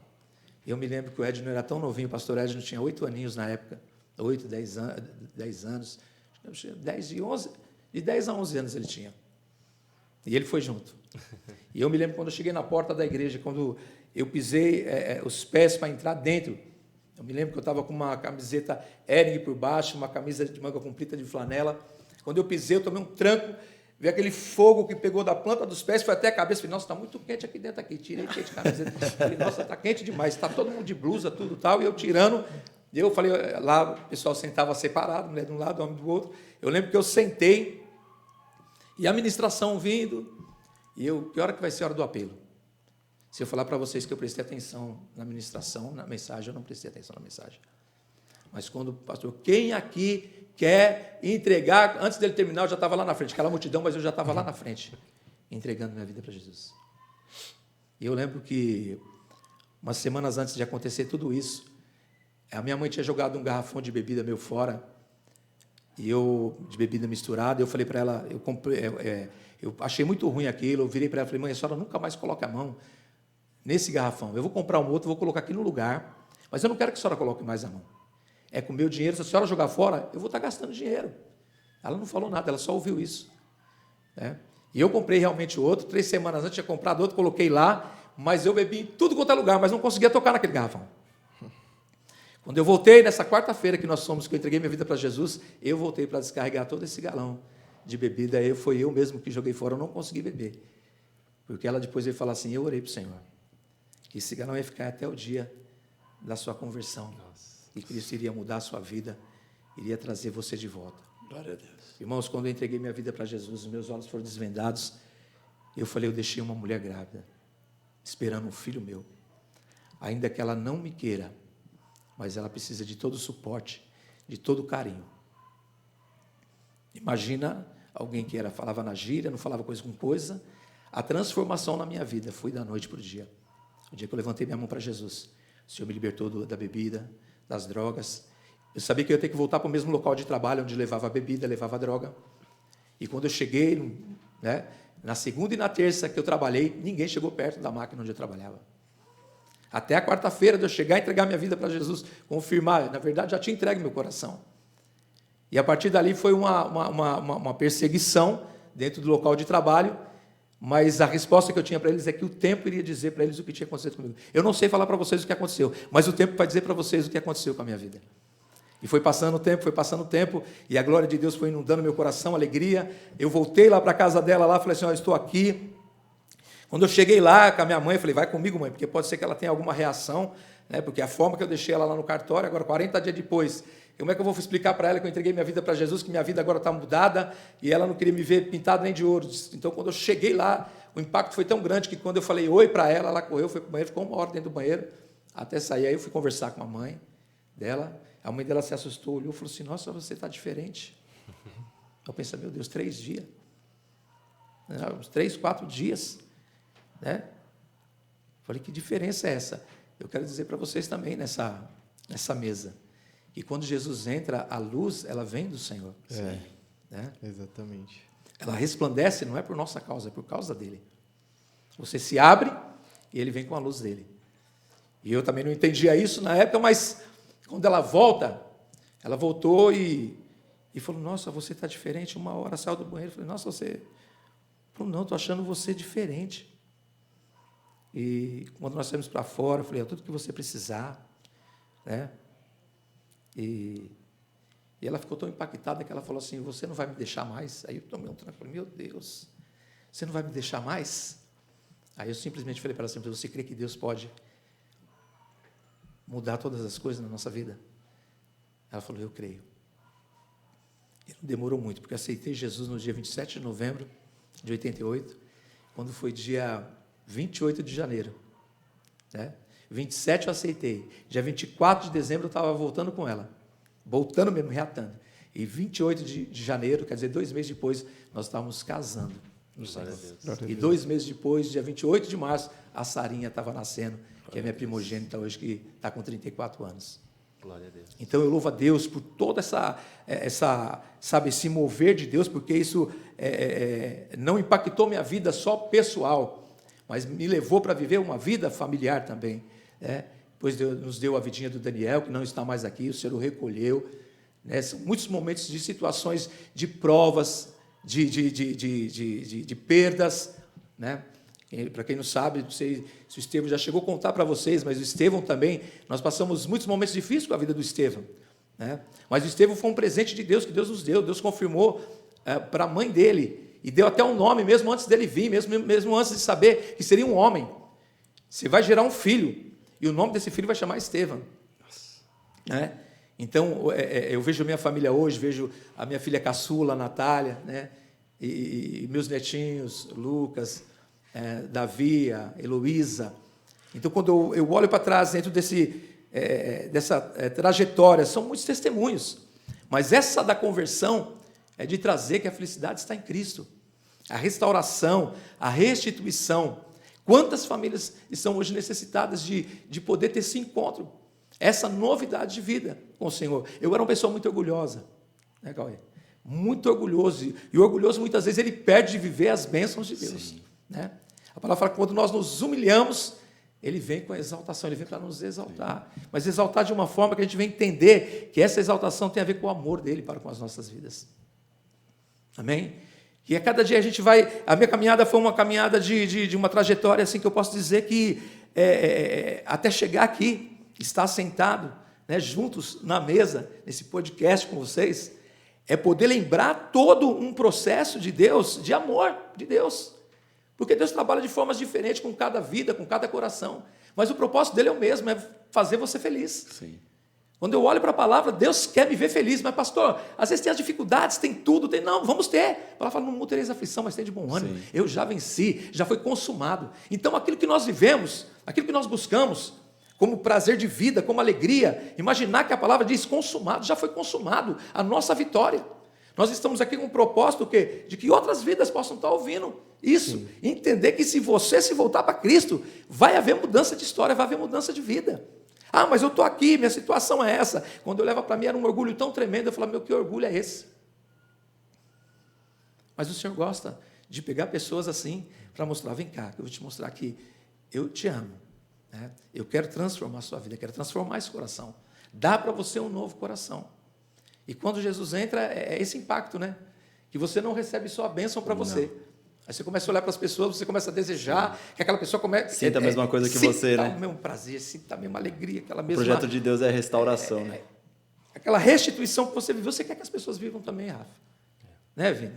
Eu me lembro que o Edno era tão novinho, o pastor Edno tinha 8 aninhos na época. 8, 10 anos. De 10 a 11 anos ele tinha. E ele foi junto. E eu me lembro quando eu cheguei na porta da igreja, quando eu pisei os pés para entrar dentro, eu me lembro que eu estava com uma camiseta Hering por baixo, uma camisa de manga comprida de flanela. Quando eu pisei, eu tomei um tranco, vi aquele fogo que pegou da planta dos pés, foi até a cabeça. Falei, nossa, está muito quente aqui dentro. Tirei de camiseta. Falei, nossa, está quente demais. Está todo mundo de blusa, tudo tal. E eu tirando. Eu falei, lá o pessoal sentava separado, mulher de um lado, homem do outro. Eu lembro que eu sentei, e a ministração vindo, e eu, que hora que vai ser a hora do apelo? Se eu falar para vocês que eu prestei atenção na ministração, na mensagem, eu não prestei atenção na mensagem. Mas quando o pastor, quem aqui quer entregar, antes dele terminar, eu já estava lá na frente, aquela multidão, mas eu já estava lá na frente, entregando minha vida para Jesus. E eu lembro que, umas semanas antes de acontecer tudo isso, a minha mãe tinha jogado um garrafão de bebida meu fora, e eu, de bebida misturada, eu falei para ela, eu achei muito ruim aquilo, eu virei para ela e falei, mãe, a senhora nunca mais coloque a mão nesse garrafão, eu vou comprar um outro, vou colocar aqui no lugar, mas eu não quero que a senhora coloque mais a mão. É com o meu dinheiro, se a senhora jogar fora, eu vou estar gastando dinheiro. Ela não falou nada, ela só ouviu isso. Né? E eu comprei realmente outro, 3 semanas antes tinha comprado outro, coloquei lá, mas eu bebi em tudo quanto é lugar, mas não conseguia tocar naquele garrafão. Quando eu voltei, nessa quarta-feira que nós fomos, que eu entreguei minha vida para Jesus, eu voltei para descarregar todo esse galão de bebida, foi eu mesmo que joguei fora, eu não consegui beber. Porque ela depois veio falar assim, eu orei para o Senhor, que esse galão ia ficar até o dia da sua conversão. Nossa. E Cristo iria mudar a sua vida, iria trazer você de volta. Glória a Deus. Irmãos, quando eu entreguei minha vida para Jesus, os meus olhos foram desvendados, eu falei, eu deixei uma mulher grávida, esperando um filho meu, ainda que ela não me queira, mas ela precisa de todo o suporte, de todo o carinho. Imagina alguém que falava na gíria, não falava coisa com coisa, a transformação na minha vida foi da noite para o dia que eu levantei minha mão para Jesus. O Senhor me libertou da bebida, das drogas. Eu sabia que eu ia ter que voltar para o mesmo local de trabalho, onde levava a bebida, levava a droga. E quando eu cheguei, né, na segunda e na terça que eu trabalhei, ninguém chegou perto da máquina onde eu trabalhava. Até a quarta-feira de eu chegar e entregar minha vida para Jesus, confirmar, na verdade já tinha entregue meu coração. E a partir dali foi uma perseguição dentro do local de trabalho, mas a resposta que eu tinha para eles é que o tempo iria dizer para eles o que tinha acontecido comigo. Eu não sei falar para vocês o que aconteceu, mas o tempo vai dizer para vocês o que aconteceu com a minha vida. E foi passando o tempo, e a glória de Deus foi inundando meu coração, alegria. Eu voltei lá para a casa dela, lá, falei assim, estou aqui. Quando eu cheguei lá com a minha mãe, eu falei, vai comigo, mãe, porque pode ser que ela tenha alguma reação, né? Porque a forma que eu deixei ela lá no cartório, agora 40 dias depois, como é que eu vou explicar para ela que eu entreguei minha vida para Jesus, que minha vida agora está mudada, e ela não queria me ver pintado nem de ouro. Então, quando eu cheguei lá, o impacto foi tão grande que quando eu falei oi para ela, ela correu, foi para o banheiro, ficou uma hora dentro do banheiro, até sair. Aí eu fui conversar com a mãe dela, a mãe dela se assustou, olhou e falou assim, nossa, você está diferente. Eu pensei, meu Deus, 3 dias. Uns 3, 4 dias. Né? Falei, que diferença é essa? Eu quero dizer para vocês também nessa mesa, que quando Jesus entra, a luz, ela vem do Senhor. Né? Exatamente. Ela resplandece, não é por nossa causa, é por causa dele. Você se abre e ele vem com a luz dele. E eu também não entendia isso na época, mas quando ela voltou e falou, nossa, você está diferente. Uma hora saiu do banheiro, falei, nossa, você... Falou, não, estou achando você diferente. E quando nós saímos para fora, eu falei, é tudo que você precisar. Né? E ela ficou tão impactada que ela falou assim, você não vai me deixar mais? Aí eu tomei um tranco, falei, meu Deus, você não vai me deixar mais? Aí eu simplesmente falei para ela assim, você crê que Deus pode mudar todas as coisas na nossa vida? Ela falou, eu creio. E não demorou muito, porque eu aceitei Jesus no dia 27 de novembro de 88, quando foi dia 28 de janeiro. Né? 27 eu aceitei. Dia 24 de dezembro eu estava voltando com ela. Voltando mesmo, reatando. E 28 de janeiro, quer dizer, 2 meses depois, nós estávamos casando. E 2 meses depois, dia 28 de março, a Sarinha estava nascendo, que é minha primogênita hoje, que está com 34 anos. Glória a Deus. Então eu louvo a Deus por todo esse mover de Deus, porque isso não impactou minha vida só pessoal, mas me levou para viver uma vida familiar também. Depois Deus nos deu a vidinha do Daniel, que não está mais aqui, o Senhor o recolheu. Né? São muitos momentos de situações, de provas, de perdas. Né? Para quem não sabe, não sei se o Estevão já chegou a contar para vocês, mas o Estevão também, nós passamos muitos momentos difíceis com a vida do Estevão. Né? Mas o Estevão foi um presente de Deus, que Deus nos deu. Deus confirmou para a mãe dele, e deu até um nome, mesmo antes dele vir, mesmo antes de saber que seria um homem. Você vai gerar um filho, e o nome desse filho vai chamar Estevão. Né? Então, eu vejo a minha família hoje, vejo a minha filha caçula, a Natália, né? e meus netinhos, Lucas, Davi, a Heloísa. Então, quando eu olho para trás, dentro dessa trajetória, são muitos testemunhos, mas essa da conversão é de trazer que a felicidade está em Cristo, a restauração, a restituição. Quantas famílias estão hoje necessitadas de poder ter esse encontro, essa novidade de vida com o Senhor? Eu era uma pessoa muito orgulhosa, né, Cauê? Muito orgulhoso, e o orgulhoso muitas vezes ele perde de viver as bênçãos de Deus. Né? A palavra fala que quando nós nos humilhamos, ele vem com a exaltação, ele vem para nos exaltar, mas exaltar de uma forma que a gente vem entender que essa exaltação tem a ver com o amor dele para com as nossas vidas. Amém? E a cada dia a minha caminhada foi uma caminhada de uma trajetória assim que eu posso dizer que até chegar aqui, estar sentado, né, juntos na mesa, nesse podcast com vocês, é poder lembrar todo um processo de Deus, de amor de Deus. Porque Deus trabalha de formas diferentes com cada vida, com cada coração. Mas o propósito dele é o mesmo, é fazer você feliz. Sim. Quando eu olho para a palavra, Deus quer me ver feliz. Mas, pastor, às vezes tem as dificuldades, tem tudo, tem... Não, vamos ter. A palavra fala, não tereis aflição, mas tem de bom ânimo. Sim. Eu já venci, já foi consumado. Então, aquilo que nós vivemos, aquilo que nós buscamos, como prazer de vida, como alegria, imaginar que a palavra diz consumado, já foi consumado, a nossa vitória. Nós estamos aqui com um propósito de que outras vidas possam estar ouvindo isso. Sim. Entender que se você se voltar para Cristo, vai haver mudança de história, vai haver mudança de vida. Ah, mas eu estou aqui, minha situação é essa. Quando eu levo para mim era um orgulho tão tremendo, eu falo, meu, que orgulho é esse? Mas o Senhor gosta de pegar pessoas assim para mostrar, vem cá, que eu vou te mostrar que eu te amo. Né? Eu quero transformar a sua vida, eu quero transformar esse coração. Dá para você um novo coração. E quando Jesus entra, é esse impacto, né? Que você não recebe só a bênção para você. Aí você começa a olhar para as pessoas, você começa a desejar que aquela pessoa comece... Sinta a mesma coisa que você, né? Sinta o mesmo prazer, sinta a mesma alegria, aquela mesma... O projeto de Deus é restauração, né? Aquela restituição que você viveu, você quer que as pessoas vivam também, Rafa. Né, Vini?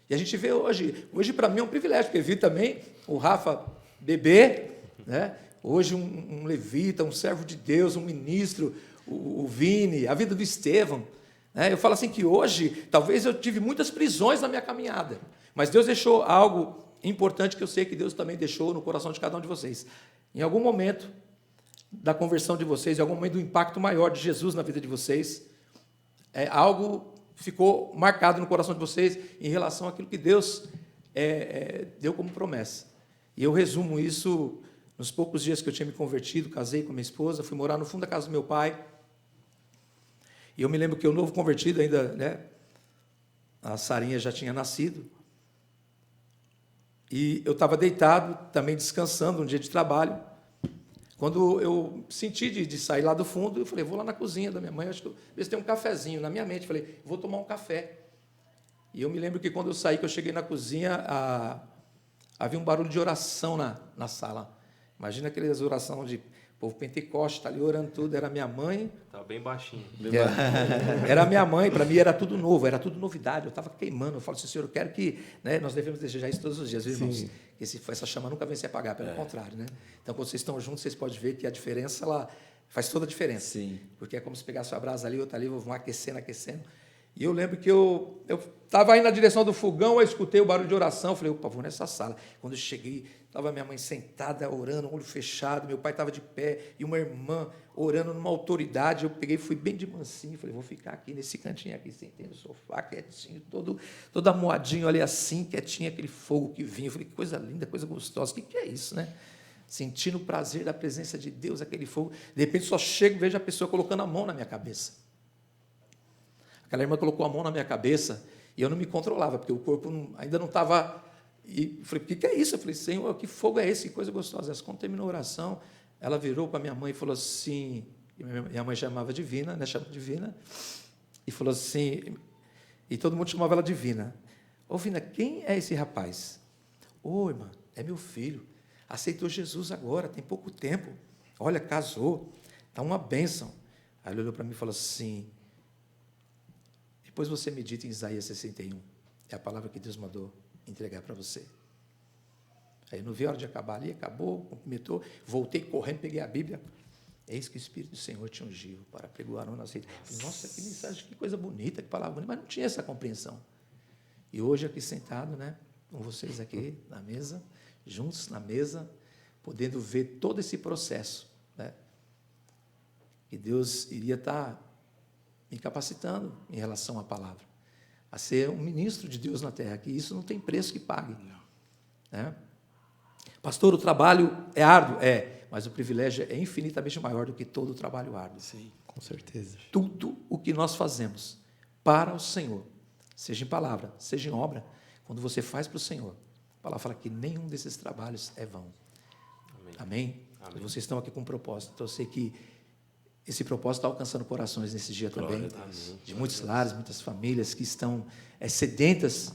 E a gente vê hoje para mim é um privilégio, porque vi também o Rafa bebê, né? Hoje um levita, um servo de Deus, um ministro, o Vini, a vida do Estevão. Né? Eu falo assim que hoje, talvez eu tive muitas prisões na minha caminhada, mas Deus deixou algo importante que eu sei que Deus também deixou no coração de cada um de vocês. Em algum momento da conversão de vocês, em algum momento do impacto maior de Jesus na vida de vocês, algo ficou marcado no coração de vocês em relação àquilo que Deus deu como promessa. E eu resumo isso nos poucos dias que eu tinha me convertido, casei com minha esposa, fui morar no fundo da casa do meu pai. E eu me lembro que o novo convertido ainda, né, a Sarinha já tinha nascido. E eu estava deitado, também descansando, um dia de trabalho. Quando eu senti de sair lá do fundo, eu falei, vou lá na cozinha da minha mãe, acho que ver se tem um cafezinho. Na minha mente, falei, vou tomar um café. E eu me lembro que quando eu saí, que eu cheguei na cozinha, havia um barulho de oração na sala. Imagina aquelas orações de povo pentecoste, está ali orando tudo, era minha mãe. Estava bem baixinho. Era a minha mãe, para mim era tudo novo, era tudo novidade, eu estava queimando. Eu falo assim, Senhor, eu quero que... Né, nós devemos desejar isso todos os dias, viu, irmãos? Essa chama nunca vem se apagar, pelo contrário. Né? Então, quando vocês estão juntos, vocês podem ver que a diferença ela faz toda a diferença. Sim. Porque é como se pegasse a brasa ali, outra ali, vão aquecendo. E eu lembro que eu estava aí na direção do fogão, eu escutei o barulho de oração, eu falei, opa, vou nessa sala. Quando eu cheguei, estava minha mãe sentada, orando, olho fechado, meu pai estava de pé, e uma irmã orando numa autoridade. Eu peguei, fui bem de mansinho, falei, vou ficar aqui nesse cantinho aqui, sentei no sofá, quietinho, todo amuadinho ali assim, quietinho, aquele fogo que vinha. Eu falei, que coisa linda, coisa gostosa, o que é isso, né? Sentindo o prazer da presença de Deus, aquele fogo. De repente, só chego e vejo a pessoa colocando a mão na minha cabeça. Aquela irmã colocou a mão na minha cabeça e eu não me controlava, porque o corpo ainda não estava... E falei, o que é isso? Eu falei, Senhor, que fogo é esse? Que coisa gostosa. Quando terminou a oração, ela virou para minha mãe e falou assim... Minha mãe chamava Divina, né? Chamava Divina. E falou assim... E todo mundo chamava ela Divina. Ô, Vina, quem é esse rapaz? Ô, irmã, é meu filho. Aceitou Jesus agora, tem pouco tempo. Olha, casou. Está uma bênção. Aí ele olhou para mim e falou assim... Depois você medita em Isaías 61. É a palavra que Deus mandou entregar para você. Aí eu não vi a hora de acabar ali, acabou, cumprimentou, voltei correndo, peguei a Bíblia. Eis que o Espírito do Senhor te ungiu para pregoar no nascido. Nossa, que mensagem, que coisa bonita, que palavra bonita, mas não tinha essa compreensão. E hoje aqui sentado, né, com vocês aqui na mesa, juntos na mesa, podendo ver todo esse processo, né, que Deus iria estar me capacitando em relação à palavra, a ser um ministro de Deus na terra, que isso não tem preço que pague. Né? Pastor, o trabalho é árduo? Mas o privilégio é infinitamente maior do que todo o trabalho árduo. Sim, com certeza. Tudo o que nós fazemos para o Senhor, seja em palavra, seja em obra, quando você faz para o Senhor, a palavra fala que nenhum desses trabalhos é vão. Amém? Amém? Vocês estão aqui com um propósito, então eu sei que esse propósito está alcançando corações nesse dia também, de muitos lares, muitas famílias que estão sedentas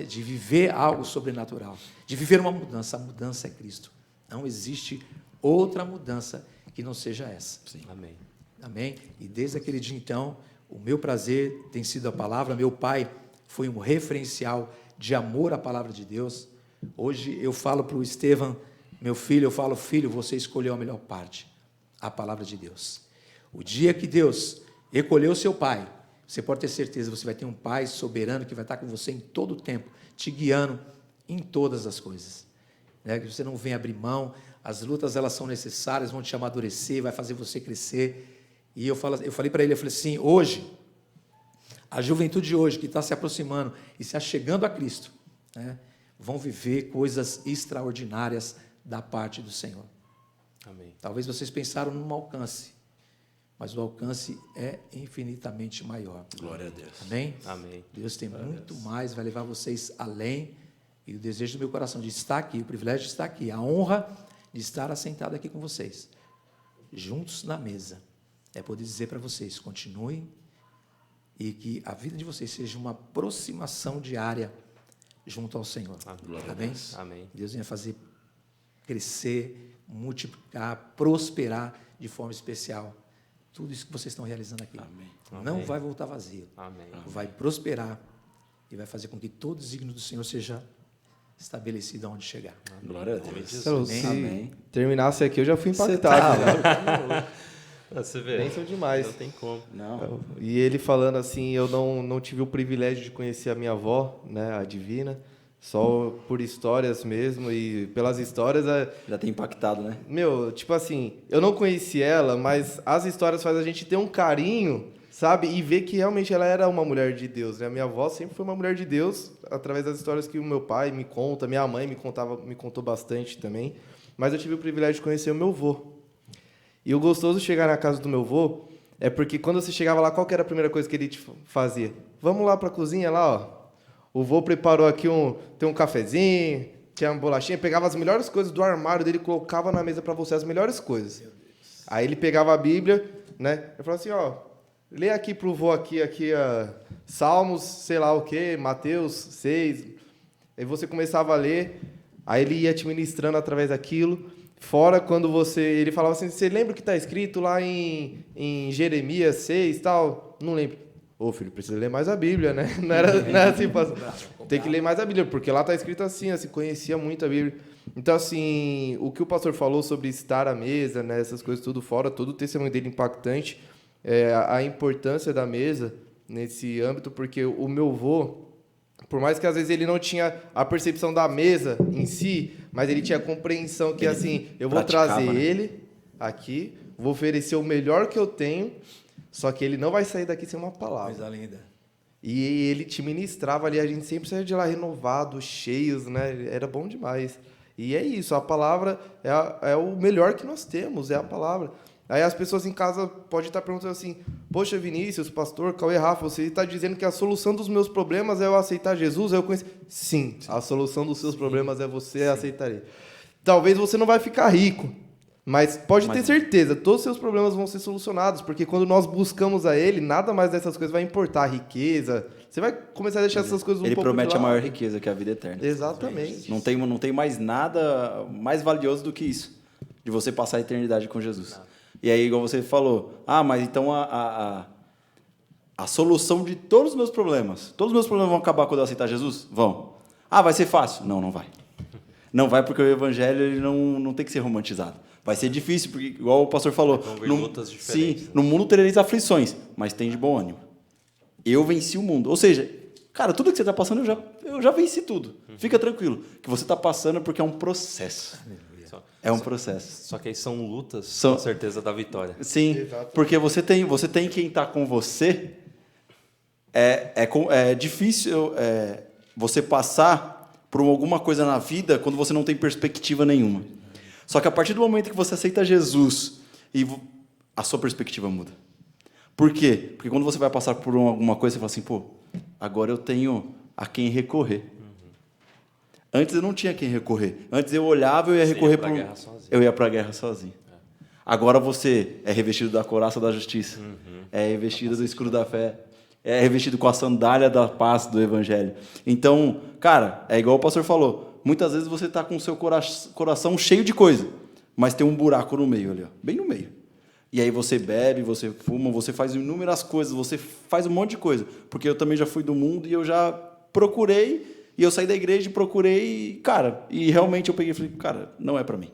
de viver algo sobrenatural, de viver uma mudança. A mudança é Cristo. Não existe outra mudança que não seja essa. Sim. Amém. Amém? E desde aquele dia, então, o meu prazer tem sido a palavra. Meu pai foi um referencial de amor à palavra de Deus. Hoje eu falo para o Estevam, meu filho, eu falo, filho, você escolheu a melhor parte, a palavra de Deus. O dia que Deus recolheu seu pai, você pode ter certeza, você vai ter um pai soberano que vai estar com você em todo o tempo, te guiando em todas as coisas. Que você não venha abrir mão, as lutas elas são necessárias, vão te amadurecer, vai fazer você crescer. E eu falei para ele, eu falei assim, hoje, a juventude de hoje, que está se aproximando e se achegando a Cristo, vão viver coisas extraordinárias da parte do Senhor. Amém. Talvez vocês pensaram num alcance, mas o alcance é infinitamente maior. Glória a Deus. Amém? Amém. Deus tem muito mais, vai levar vocês além. E o desejo do meu coração de estar aqui, o privilégio de estar aqui, a honra de estar assentado aqui com vocês, juntos na mesa, é poder dizer para vocês, continuem e que a vida de vocês seja uma aproximação diária junto ao Senhor. Amém? Amém. Deus venha fazer crescer, multiplicar, prosperar de forma especial tudo isso que vocês estão realizando aqui. Amém. Não Amém. vai voltar vazio. Amém. Vai prosperar e vai fazer com que todo desígnio do Senhor seja estabelecido aonde chegar. Glória a Deus. Então, se Amém. terminasse aqui, eu já fui impactado. Você vê. Bênção demais. Não tem como. Não. E ele falando assim, eu não tive o privilégio de conhecer a minha avó, né, a Divina, só por histórias mesmo, e pelas histórias, Já tem impactado, né? meu, tipo assim, eu não conheci ela, mas as histórias fazem a gente ter um carinho, sabe, e ver que realmente ela era uma mulher de Deus, né? A minha avó sempre foi uma mulher de Deus, através das histórias que o meu pai me conta, minha mãe me contou bastante também, mas eu tive o privilégio de conhecer o meu avô. E o gostoso de chegar na casa do meu avô é porque quando você chegava lá, qual que era a primeira coisa que ele te fazia? Vamos lá para a cozinha lá, ó. O vô preparou aqui tem um cafezinho, tinha uma bolachinha, pegava as melhores coisas do armário dele e colocava na mesa para você as melhores coisas. Aí ele pegava a Bíblia, né? Eu falava assim, ó, lê aqui pro vô aqui Salmos, sei lá o quê, Mateus 6. Aí você começava a ler, aí ele ia te ministrando através daquilo. Fora quando ele falava assim, você lembra o que está escrito lá em Jeremias 6 e tal? Não lembro. Ô, filho, precisa ler mais a Bíblia, né? Não era assim, tem que ler mais a Bíblia, porque lá está escrito assim, conhecia muito a Bíblia. Então, assim, o que o pastor falou sobre estar à mesa, né, essas coisas tudo fora, todo o testemunho dele impactante, a importância da mesa nesse âmbito, porque o meu avô, por mais que às vezes ele não tinha a percepção da mesa em si, mas ele tinha a compreensão que, assim, eu vou trazer ele aqui, vou oferecer o melhor que eu tenho, só que ele não vai sair daqui sem uma palavra. Coisa linda. E ele te ministrava ali, a gente sempre saía de lá renovado, cheios, né? Era bom demais. E é isso, a palavra é o melhor que nós temos, é a palavra. Aí as pessoas em casa podem estar perguntando assim, poxa, Vinícius, pastor, Cauê, Rafa, você está dizendo que a solução dos meus problemas é eu aceitar Jesus? Eu conheço. Sim, a solução dos seus problemas é você aceitar ele. Talvez você não vai ficar rico, mas pode ter certeza, todos os seus problemas vão ser solucionados, porque quando nós buscamos a ele, nada mais dessas coisas vai importar, riqueza. Você vai começar a deixar essas coisas um pouco de lado. Ele promete a maior riqueza, que é a vida eterna. Exatamente. Não tem mais nada mais valioso do que isso, de você passar a eternidade com Jesus. Não. E aí, igual você falou, mas então a solução de todos os meus problemas vão acabar quando eu aceitar Jesus? Vão. Vai ser fácil? Não, não vai. Não vai, porque o evangelho ele não tem que ser romantizado. Vai ser difícil, porque, igual o pastor falou, lutas diferentes. Sim, no mundo tereis aflições, mas tem de bom ânimo. Eu venci o mundo. Ou seja, cara, tudo que você está passando, eu já venci tudo. Fica tranquilo, que você está passando porque é um processo. É um processo. Só que aí são lutas, com certeza, da vitória. Sim, exatamente. Porque você tem quem está com você. É difícil você passar por alguma coisa na vida quando você não tem perspectiva nenhuma. Só que a partir do momento que você aceita Jesus, a sua perspectiva muda. Por quê? Porque quando você vai passar por alguma coisa, você fala assim, agora eu tenho a quem recorrer. Antes eu não tinha quem recorrer. Antes eu olhava e eu ia recorrer para eu ia para a guerra sozinho. Agora você é revestido da couraça da justiça, é revestido do escudo da fé, é revestido com a sandália da paz do evangelho. Então, cara, é igual o pastor falou, muitas vezes você está com o seu coração cheio de coisa, mas tem um buraco no meio ali, ó, bem no meio. E aí você bebe, você fuma, você faz inúmeras coisas, você faz um monte de coisa. Porque eu também já fui do mundo e eu já procurei, e eu saí da igreja e procurei, cara, e realmente eu peguei e falei, cara, não é para mim.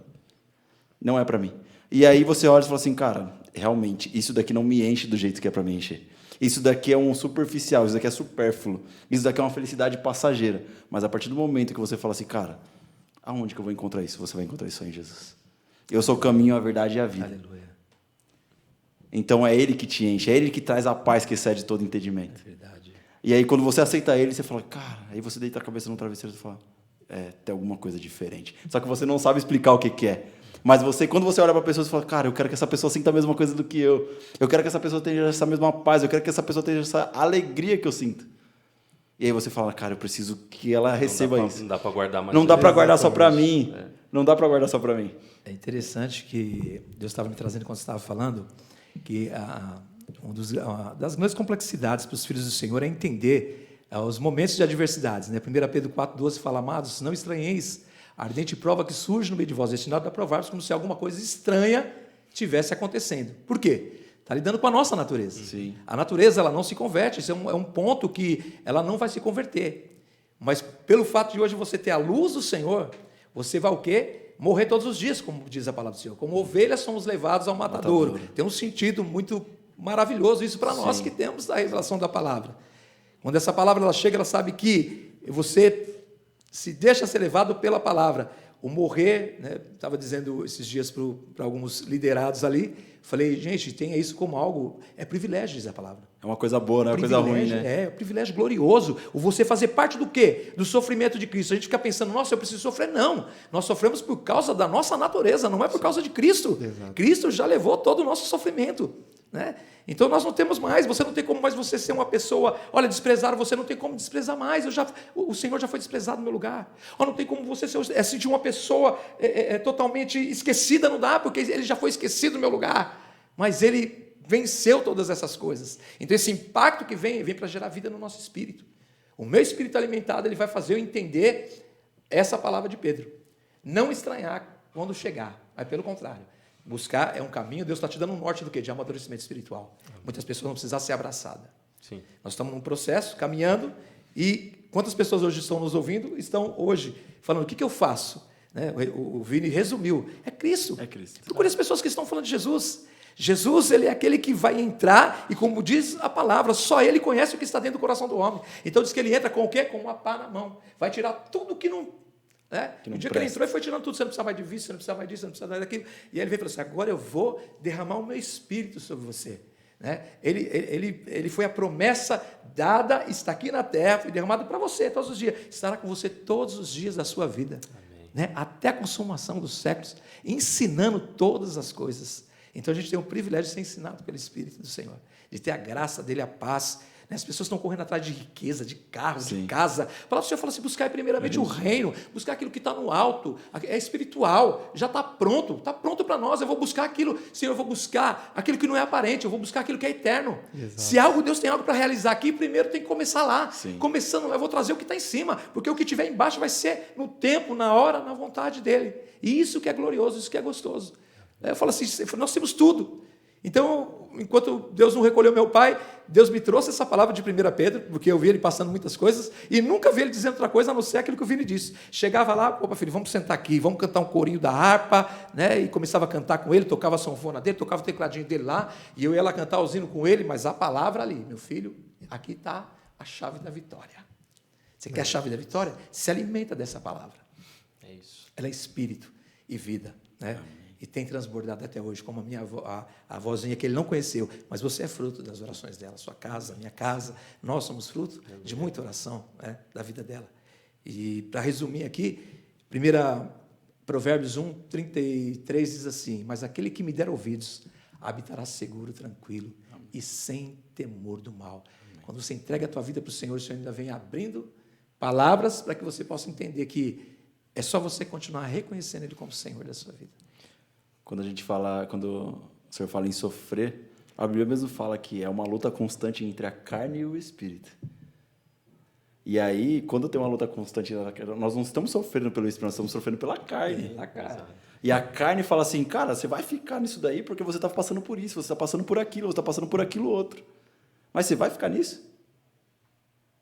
Não é para mim. E aí você olha e fala assim, cara, realmente, isso daqui não me enche do jeito que é para me encher. Isso daqui é um superficial, isso daqui é supérfluo. Isso daqui é uma felicidade passageira. Mas a partir do momento que você fala assim, cara, aonde que eu vou encontrar isso? Você vai encontrar isso aí em Jesus. Eu sou o caminho, a verdade e a vida. Aleluia. Então é Ele que te enche, é Ele que traz a paz que excede todo entendimento. É verdade. E aí quando você aceita Ele, você fala, cara, aí você deita a cabeça no travesseiro e fala, tem alguma coisa diferente. Só que você não sabe explicar o que é. Mas quando você olha para a pessoa, você fala, cara, eu quero que essa pessoa sinta a mesma coisa do que eu. Eu quero que essa pessoa tenha essa mesma paz, eu quero que essa pessoa tenha essa alegria que eu sinto. E aí você fala, cara, eu preciso que ela receba isso. Não dá para guardar mais. Não dá para guardar só para mim. Não dá para guardar só para mim. É interessante que Deus estava me trazendo quando você estava falando que das grandes complexidades para os filhos do Senhor é entender os momentos de adversidades. Né? 1 Pedro 4,12 fala, amados, não estranheis a ardente prova que surge no meio de vós, destinado a provar-vos como se alguma coisa estranha tivesse acontecendo. Por quê? Está lidando com a nossa natureza. Sim. A natureza ela não se converte, isso é um ponto que ela não vai se converter. Mas pelo fato de hoje você ter a luz do Senhor, você vai o quê? Morrer todos os dias, como diz a palavra do Senhor. Como ovelhas somos levados ao matadouro. Tem um sentido muito maravilhoso isso para nós que temos a revelação da palavra. Quando essa palavra ela chega, ela sabe que você se deixa ser levado pela palavra. O morrer, né, estava dizendo esses dias para alguns liderados ali, falei, gente, tenha isso como algo, é privilégio, diz a palavra. É uma coisa boa, não é uma coisa ruim, né? É um privilégio glorioso. O você fazer parte do quê? Do sofrimento de Cristo. A gente fica pensando, nossa, eu preciso sofrer. Não. Nós sofremos por causa da nossa natureza, não é por causa de Cristo. Exato. Cristo já levou todo o nosso sofrimento. Né? Então nós não temos mais, você não tem como mais você ser uma pessoa, olha, desprezar, você não tem como desprezar mais, o Senhor já foi desprezado no meu lugar. Não tem como você sentir uma pessoa totalmente esquecida, não dá, porque ele já foi esquecido no meu lugar. Mas ele venceu todas essas coisas. Então esse impacto que vem para gerar vida no nosso espírito. O meu espírito alimentado, ele vai fazer eu entender essa palavra de Pedro. Não estranhar quando chegar, mas pelo contrário. Buscar é um caminho, Deus está te dando um norte do quê? De amadurecimento espiritual. Muitas pessoas vão precisar ser abraçadas. Sim. Nós estamos num processo, caminhando, e quantas pessoas hoje estão nos ouvindo, estão hoje falando, o que eu faço? Né? O Vini resumiu, é Cristo. É Cristo. Procure as pessoas que estão falando de Jesus. Jesus, ele é aquele que vai entrar, e como diz a palavra, só ele conhece o que está dentro do coração do homem. Então diz que ele entra com o quê? Com uma pá na mão. Vai tirar tudo que não... No dia que ele entrou, ele foi tirando tudo, você não precisa mais de vício, você não precisa mais disso, você não precisa mais daquilo. E aí ele veio e falou assim, agora eu vou derramar o meu espírito sobre você. Né? Ele foi a promessa dada, está aqui na terra, foi derramado para você todos os dias. Estará com você todos os dias da sua vida. Né? Até a consumação dos séculos, ensinando todas as coisas. Então a gente tem o privilégio de ser ensinado pelo Espírito do Senhor, de ter a graça dele, a paz. As pessoas estão correndo atrás de riqueza, de carro, de casa. A palavra do Senhor fala assim, buscar primeiramente o reino, buscar aquilo que está no alto, é espiritual, já está pronto para nós. Eu vou buscar aquilo, Senhor, eu vou buscar aquilo que não é aparente, eu vou buscar aquilo que é eterno. Exato. Se Deus tem algo para realizar aqui, primeiro tem que começar lá. Sim. Começando lá, eu vou trazer o que está em cima, porque o que estiver embaixo vai ser no tempo, na hora, na vontade dele. E isso que é glorioso, isso que é gostoso. Eu falo assim, nós temos tudo. Então, enquanto Deus não recolheu meu pai, Deus me trouxe essa palavra de 1 Pedro, porque eu vi ele passando muitas coisas, e nunca vi ele dizendo outra coisa, a não ser aquilo que o Vini disse. Chegava lá, opa, filho, vamos sentar aqui, vamos cantar um corinho da harpa, né? E começava a cantar com ele, tocava a sanfona dele, tocava o tecladinho dele lá, e eu ia lá cantar os hinos com ele, mas a palavra ali, meu filho, aqui está a chave da vitória. Você quer a chave da vitória? Se alimenta dessa palavra. É isso. Ela é espírito e vida, né? E tem transbordado até hoje, como a minha avó, a avózinha que ele não conheceu, mas você é fruto das orações dela, sua casa, minha casa, nós somos fruto de muita oração, né, da vida dela. E, para resumir aqui, Provérbios 1, 33 diz assim, mas aquele que me der ouvidos, habitará seguro, tranquilo e sem temor do mal. Quando você entrega a tua vida para o Senhor ainda vem abrindo palavras para que você possa entender que é só você continuar reconhecendo Ele como Senhor da sua vida. Quando o Senhor fala em sofrer, A Bíblia mesmo fala que é uma luta constante entre a carne e o espírito. E aí, quando tem uma luta constante, nós não estamos sofrendo pelo espírito, nós estamos sofrendo pela carne. E a carne fala assim, cara, você vai ficar nisso daí porque você está passando por isso, você está passando por aquilo, você está passando por aquilo outro. Mas você vai ficar nisso?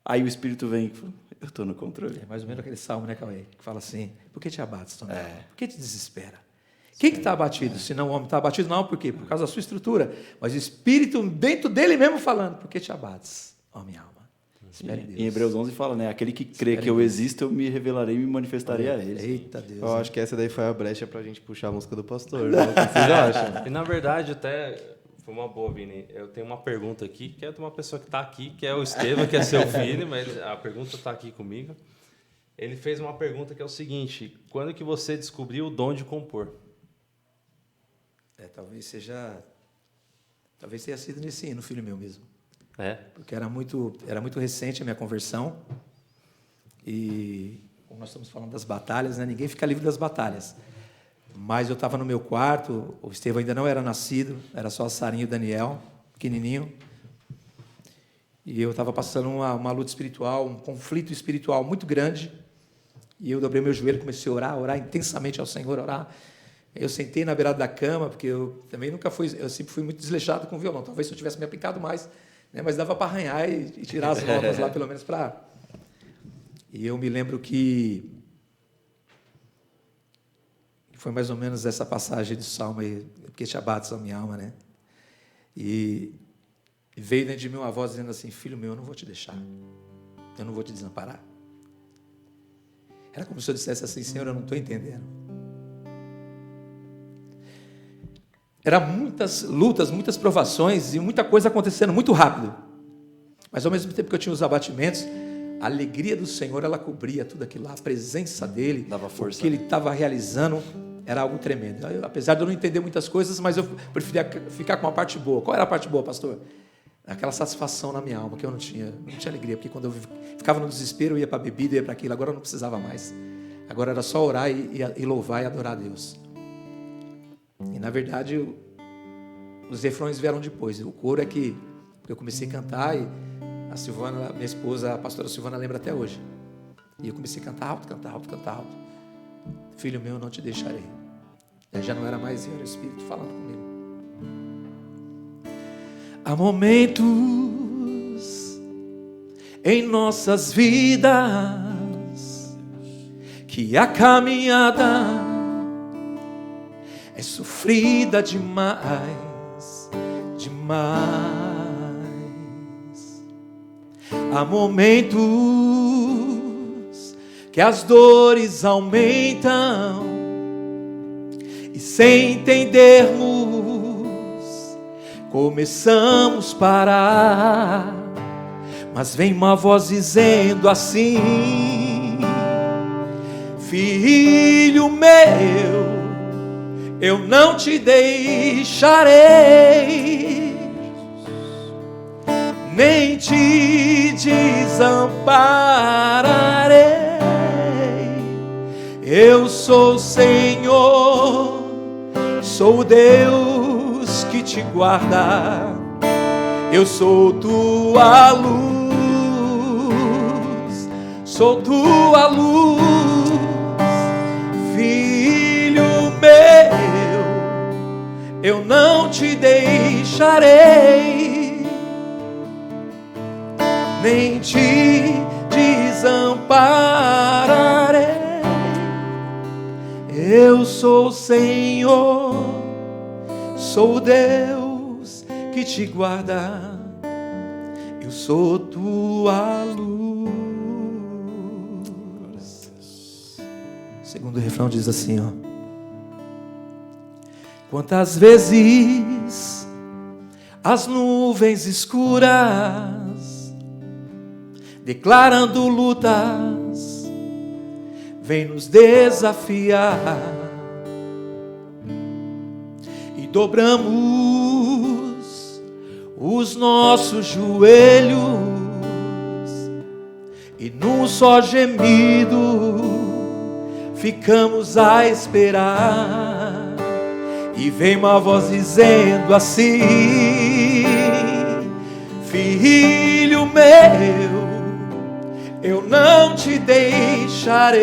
Aí o espírito vem e fala, eu estou no controle. É mais ou menos aquele salmo, né, Cauê? Que fala assim, por que te abates, Tom? Por que te desespera? Quem que está abatido? Se não o homem está abatido, não, por quê? Por causa da sua estrutura. Mas o espírito dentro dele mesmo falando, por que te abates, ó minha alma? Espere em Deus. Em Hebreus 11 fala, né? Aquele que crê que eu existo, eu me revelarei e me manifestarei a ele. Eita Deus. Eu acho que essa daí foi a brecha pra gente puxar a música do pastor. Né? O que você já acha? E na verdade, até foi uma boa, Vini. Eu tenho uma pergunta aqui, que é de uma pessoa que está aqui, que é o Estevam, que é seu filho, mas a pergunta está aqui comigo. Ele fez uma pergunta que é o seguinte: quando que você descobriu o dom de compor? Talvez tenha sido nesse ano, filho meu mesmo. Porque era muito recente a minha conversão. E como nós estamos falando das batalhas, né? Ninguém fica livre das batalhas. Mas eu estava no meu quarto, o Estevão ainda não era nascido, era só a Sarinha e o Daniel, pequenininho. E eu estava passando uma luta espiritual, um conflito espiritual muito grande. E eu dobrei meu joelho, comecei a orar intensamente ao Senhor, orar. Eu sentei na beirada da cama, porque eu também eu sempre fui muito desleixado com o violão. Talvez se eu tivesse me aplicado mais, né, mas dava para arranhar e tirar as notas lá, pelo menos para... E eu me lembro que foi mais ou menos essa passagem do Salmo aí, porque te abates a minha alma, né? E veio dentro de mim uma voz dizendo assim, filho meu, eu não vou te deixar, eu não vou te desamparar. Era como se eu dissesse assim, Senhor, eu não estou entendendo. Era muitas lutas, muitas provações e muita coisa acontecendo muito rápido. Mas ao mesmo tempo que eu tinha os abatimentos, a alegria do Senhor, ela cobria tudo aquilo lá, a presença dele, dava força. O que ele estava realizando era algo tremendo. Apesar de eu não entender muitas coisas, mas eu preferia ficar com uma parte boa. Qual era a parte boa, pastor? Aquela satisfação na minha alma, que eu não tinha alegria, porque quando eu ficava no desespero, eu ia para a bebida, eu ia para aquilo, agora eu não precisava mais. Agora era só orar e louvar e adorar a Deus. E na verdade, os refrões vieram depois. O coro é que eu comecei a cantar e a Silvana, minha esposa, a pastora Silvana, lembra até hoje. E eu comecei a cantar alto, cantar alto, cantar alto. Filho meu, não te deixarei. Já não era mais eu, era o Espírito falando comigo. Há momentos em nossas vidas que a caminhada é sofrida demais, demais. Há momentos que as dores aumentam e sem entendermos começamos a parar, mas vem uma voz dizendo assim: filho meu, eu não te deixarei, nem te desampararei. Eu sou o Senhor, sou o Deus que te guarda. Eu sou tua luz, sou tua luz. Filho meu, eu não te deixarei, nem te desampararei. Eu sou o Senhor, sou o Deus que te guarda. Eu sou tua luz. O segundo refrão diz assim, ó: quantas vezes as nuvens escuras, declarando lutas, vem nos desafiar, e dobramos os nossos joelhos, e num só gemido ficamos a esperar, e vem uma voz dizendo assim: Filho meu, eu não te deixarei,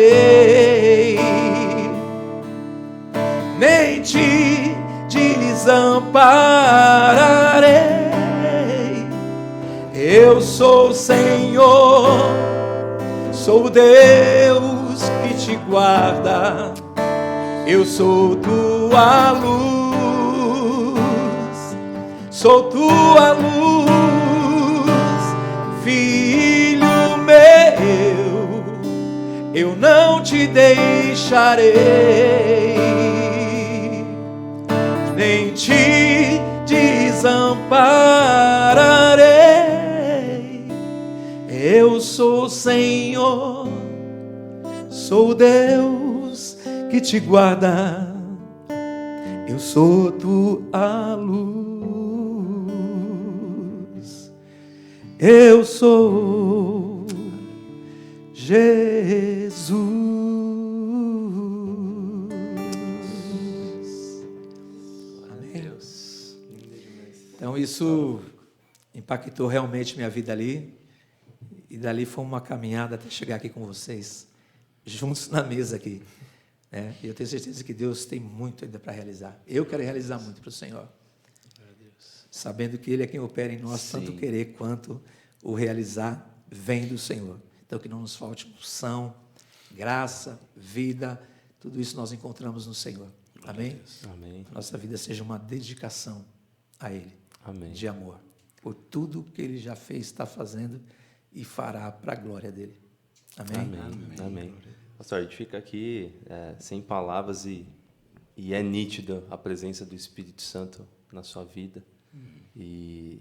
nem te desampararei. Eu sou o Senhor, sou o Deus que te guarda. Eu sou tua luz, sou tua luz. Filho meu, eu não te deixarei, nem te desampararei. Eu sou o Senhor, sou Deus que te guarda. Eu sou tua luz. Eu sou Jesus. Amém. Deus. Então isso impactou realmente minha vida ali. E dali foi uma caminhada até chegar aqui com vocês, juntos na mesa aqui. E eu tenho certeza que Deus tem muito ainda para realizar. Eu quero realizar muito para o Senhor. Sabendo que Ele é quem opera em nós, Sim. tanto o querer quanto o realizar vem do Senhor. Então que não nos falte unção, graça, vida, tudo isso nós encontramos no Senhor. Amém? Amém. Nossa vida seja uma dedicação a Ele, Amém. de amor, por tudo que Ele já fez, está fazendo e fará para a glória dele. Amém? Amém. Pastor, a gente fica aqui sem palavras e é nítida a presença do Espírito Santo na sua vida. E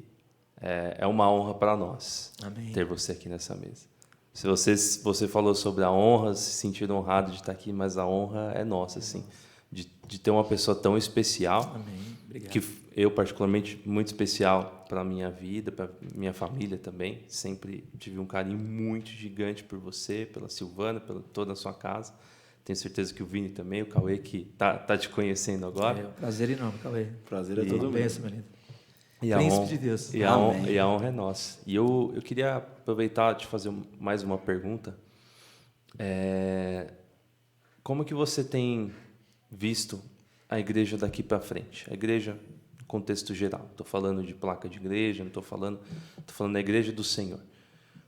é uma honra para nós Amém. ter você aqui nessa mesa. Se você falou sobre a honra, se sentir honrado de estar aqui, mas a honra é nossa, assim, de ter uma pessoa tão especial. Amém. Obrigado. Que eu, particularmente, muito especial para a minha vida, para minha família também. Sempre tive um carinho muito gigante por você, pela Silvana, pela toda a sua casa. Tenho certeza que o Vini também, o Cauê, que tá te conhecendo agora. É um prazer enorme, Cauê. Prazer é todo Uma meu. bênção, meu lindo. E Príncipe de Deus. E a honra é nossa. E eu queria aproveitar de fazer mais uma pergunta. Como que você tem visto a igreja daqui para frente? A igreja, no contexto geral. Estou falando de placa de igreja, não estou falando da igreja do Senhor.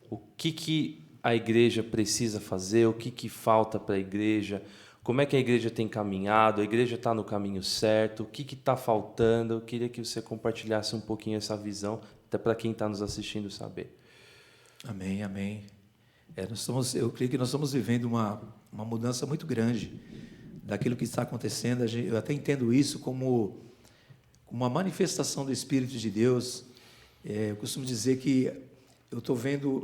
O que a igreja precisa fazer? O que falta para a igreja? Como é que a igreja tem caminhado? A igreja está no caminho certo? O que está faltando? Eu queria que você compartilhasse um pouquinho essa visão, até para quem está nos assistindo saber. Amém, amém. Eu creio que nós estamos vivendo uma mudança muito grande daquilo que está acontecendo. Eu até entendo isso como uma manifestação do Espírito de Deus. Eu costumo dizer que eu estou vendo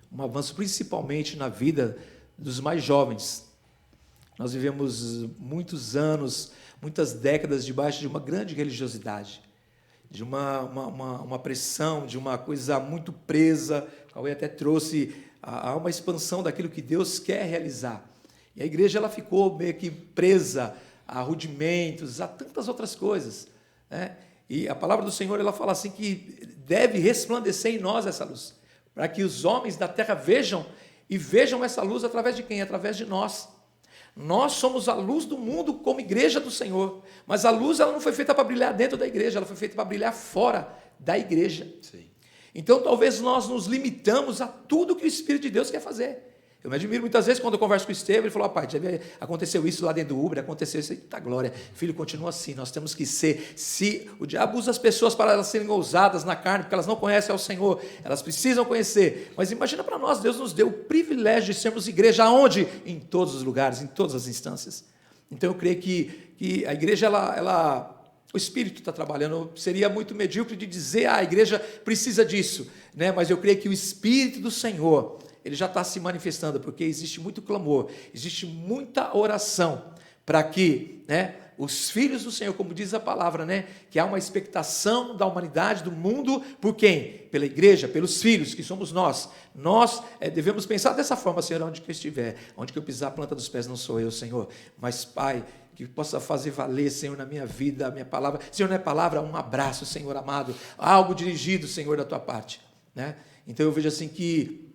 um avanço principalmente na vida dos mais jovens. Nós vivemos muitos anos, muitas décadas debaixo de uma grande religiosidade, de uma pressão, de uma coisa muito presa. O Cauê até trouxe a uma expansão daquilo que Deus quer realizar. E a igreja ela ficou meio que presa a rudimentos, a tantas outras coisas, né? E a palavra do Senhor ela fala assim que deve resplandecer em nós essa luz, para que os homens da terra vejam essa luz através de quem? Através de nós. Nós somos a luz do mundo como igreja do Senhor, mas a luz ela não foi feita para brilhar dentro da igreja, ela foi feita para brilhar fora da igreja. Sim. Então talvez nós nos limitamos a tudo que o Espírito de Deus quer fazer. Eu me admiro muitas vezes quando eu converso com o Estevão, ele falou, pai, aconteceu isso lá dentro do Uber, aconteceu isso, eita glória, filho, continua assim, nós temos que ser, se o diabo usa as pessoas para elas serem ousadas na carne, porque elas não conhecem ao Senhor, elas precisam conhecer, mas imagina para nós, Deus nos deu o privilégio de sermos igreja, aonde? Em todos os lugares, em todas as instâncias. Então eu creio que a igreja, o Espírito está trabalhando. Seria muito medíocre de dizer, a igreja precisa disso, né? Mas eu creio que o Espírito do Senhor, ele já está se manifestando, porque existe muito clamor, existe muita oração, para que, né, os filhos do Senhor, como diz a palavra, né, que há uma expectação da humanidade, do mundo, por quem? Pela igreja, pelos filhos, que somos nós. Nós devemos pensar dessa forma, Senhor, onde que eu estiver, onde que eu pisar a planta dos pés, não sou eu, Senhor, mas, Pai, que possa fazer valer, Senhor, na minha vida, a minha palavra. Senhor, não é palavra, um abraço, Senhor amado, algo dirigido, Senhor, da tua parte, né? Então eu vejo assim que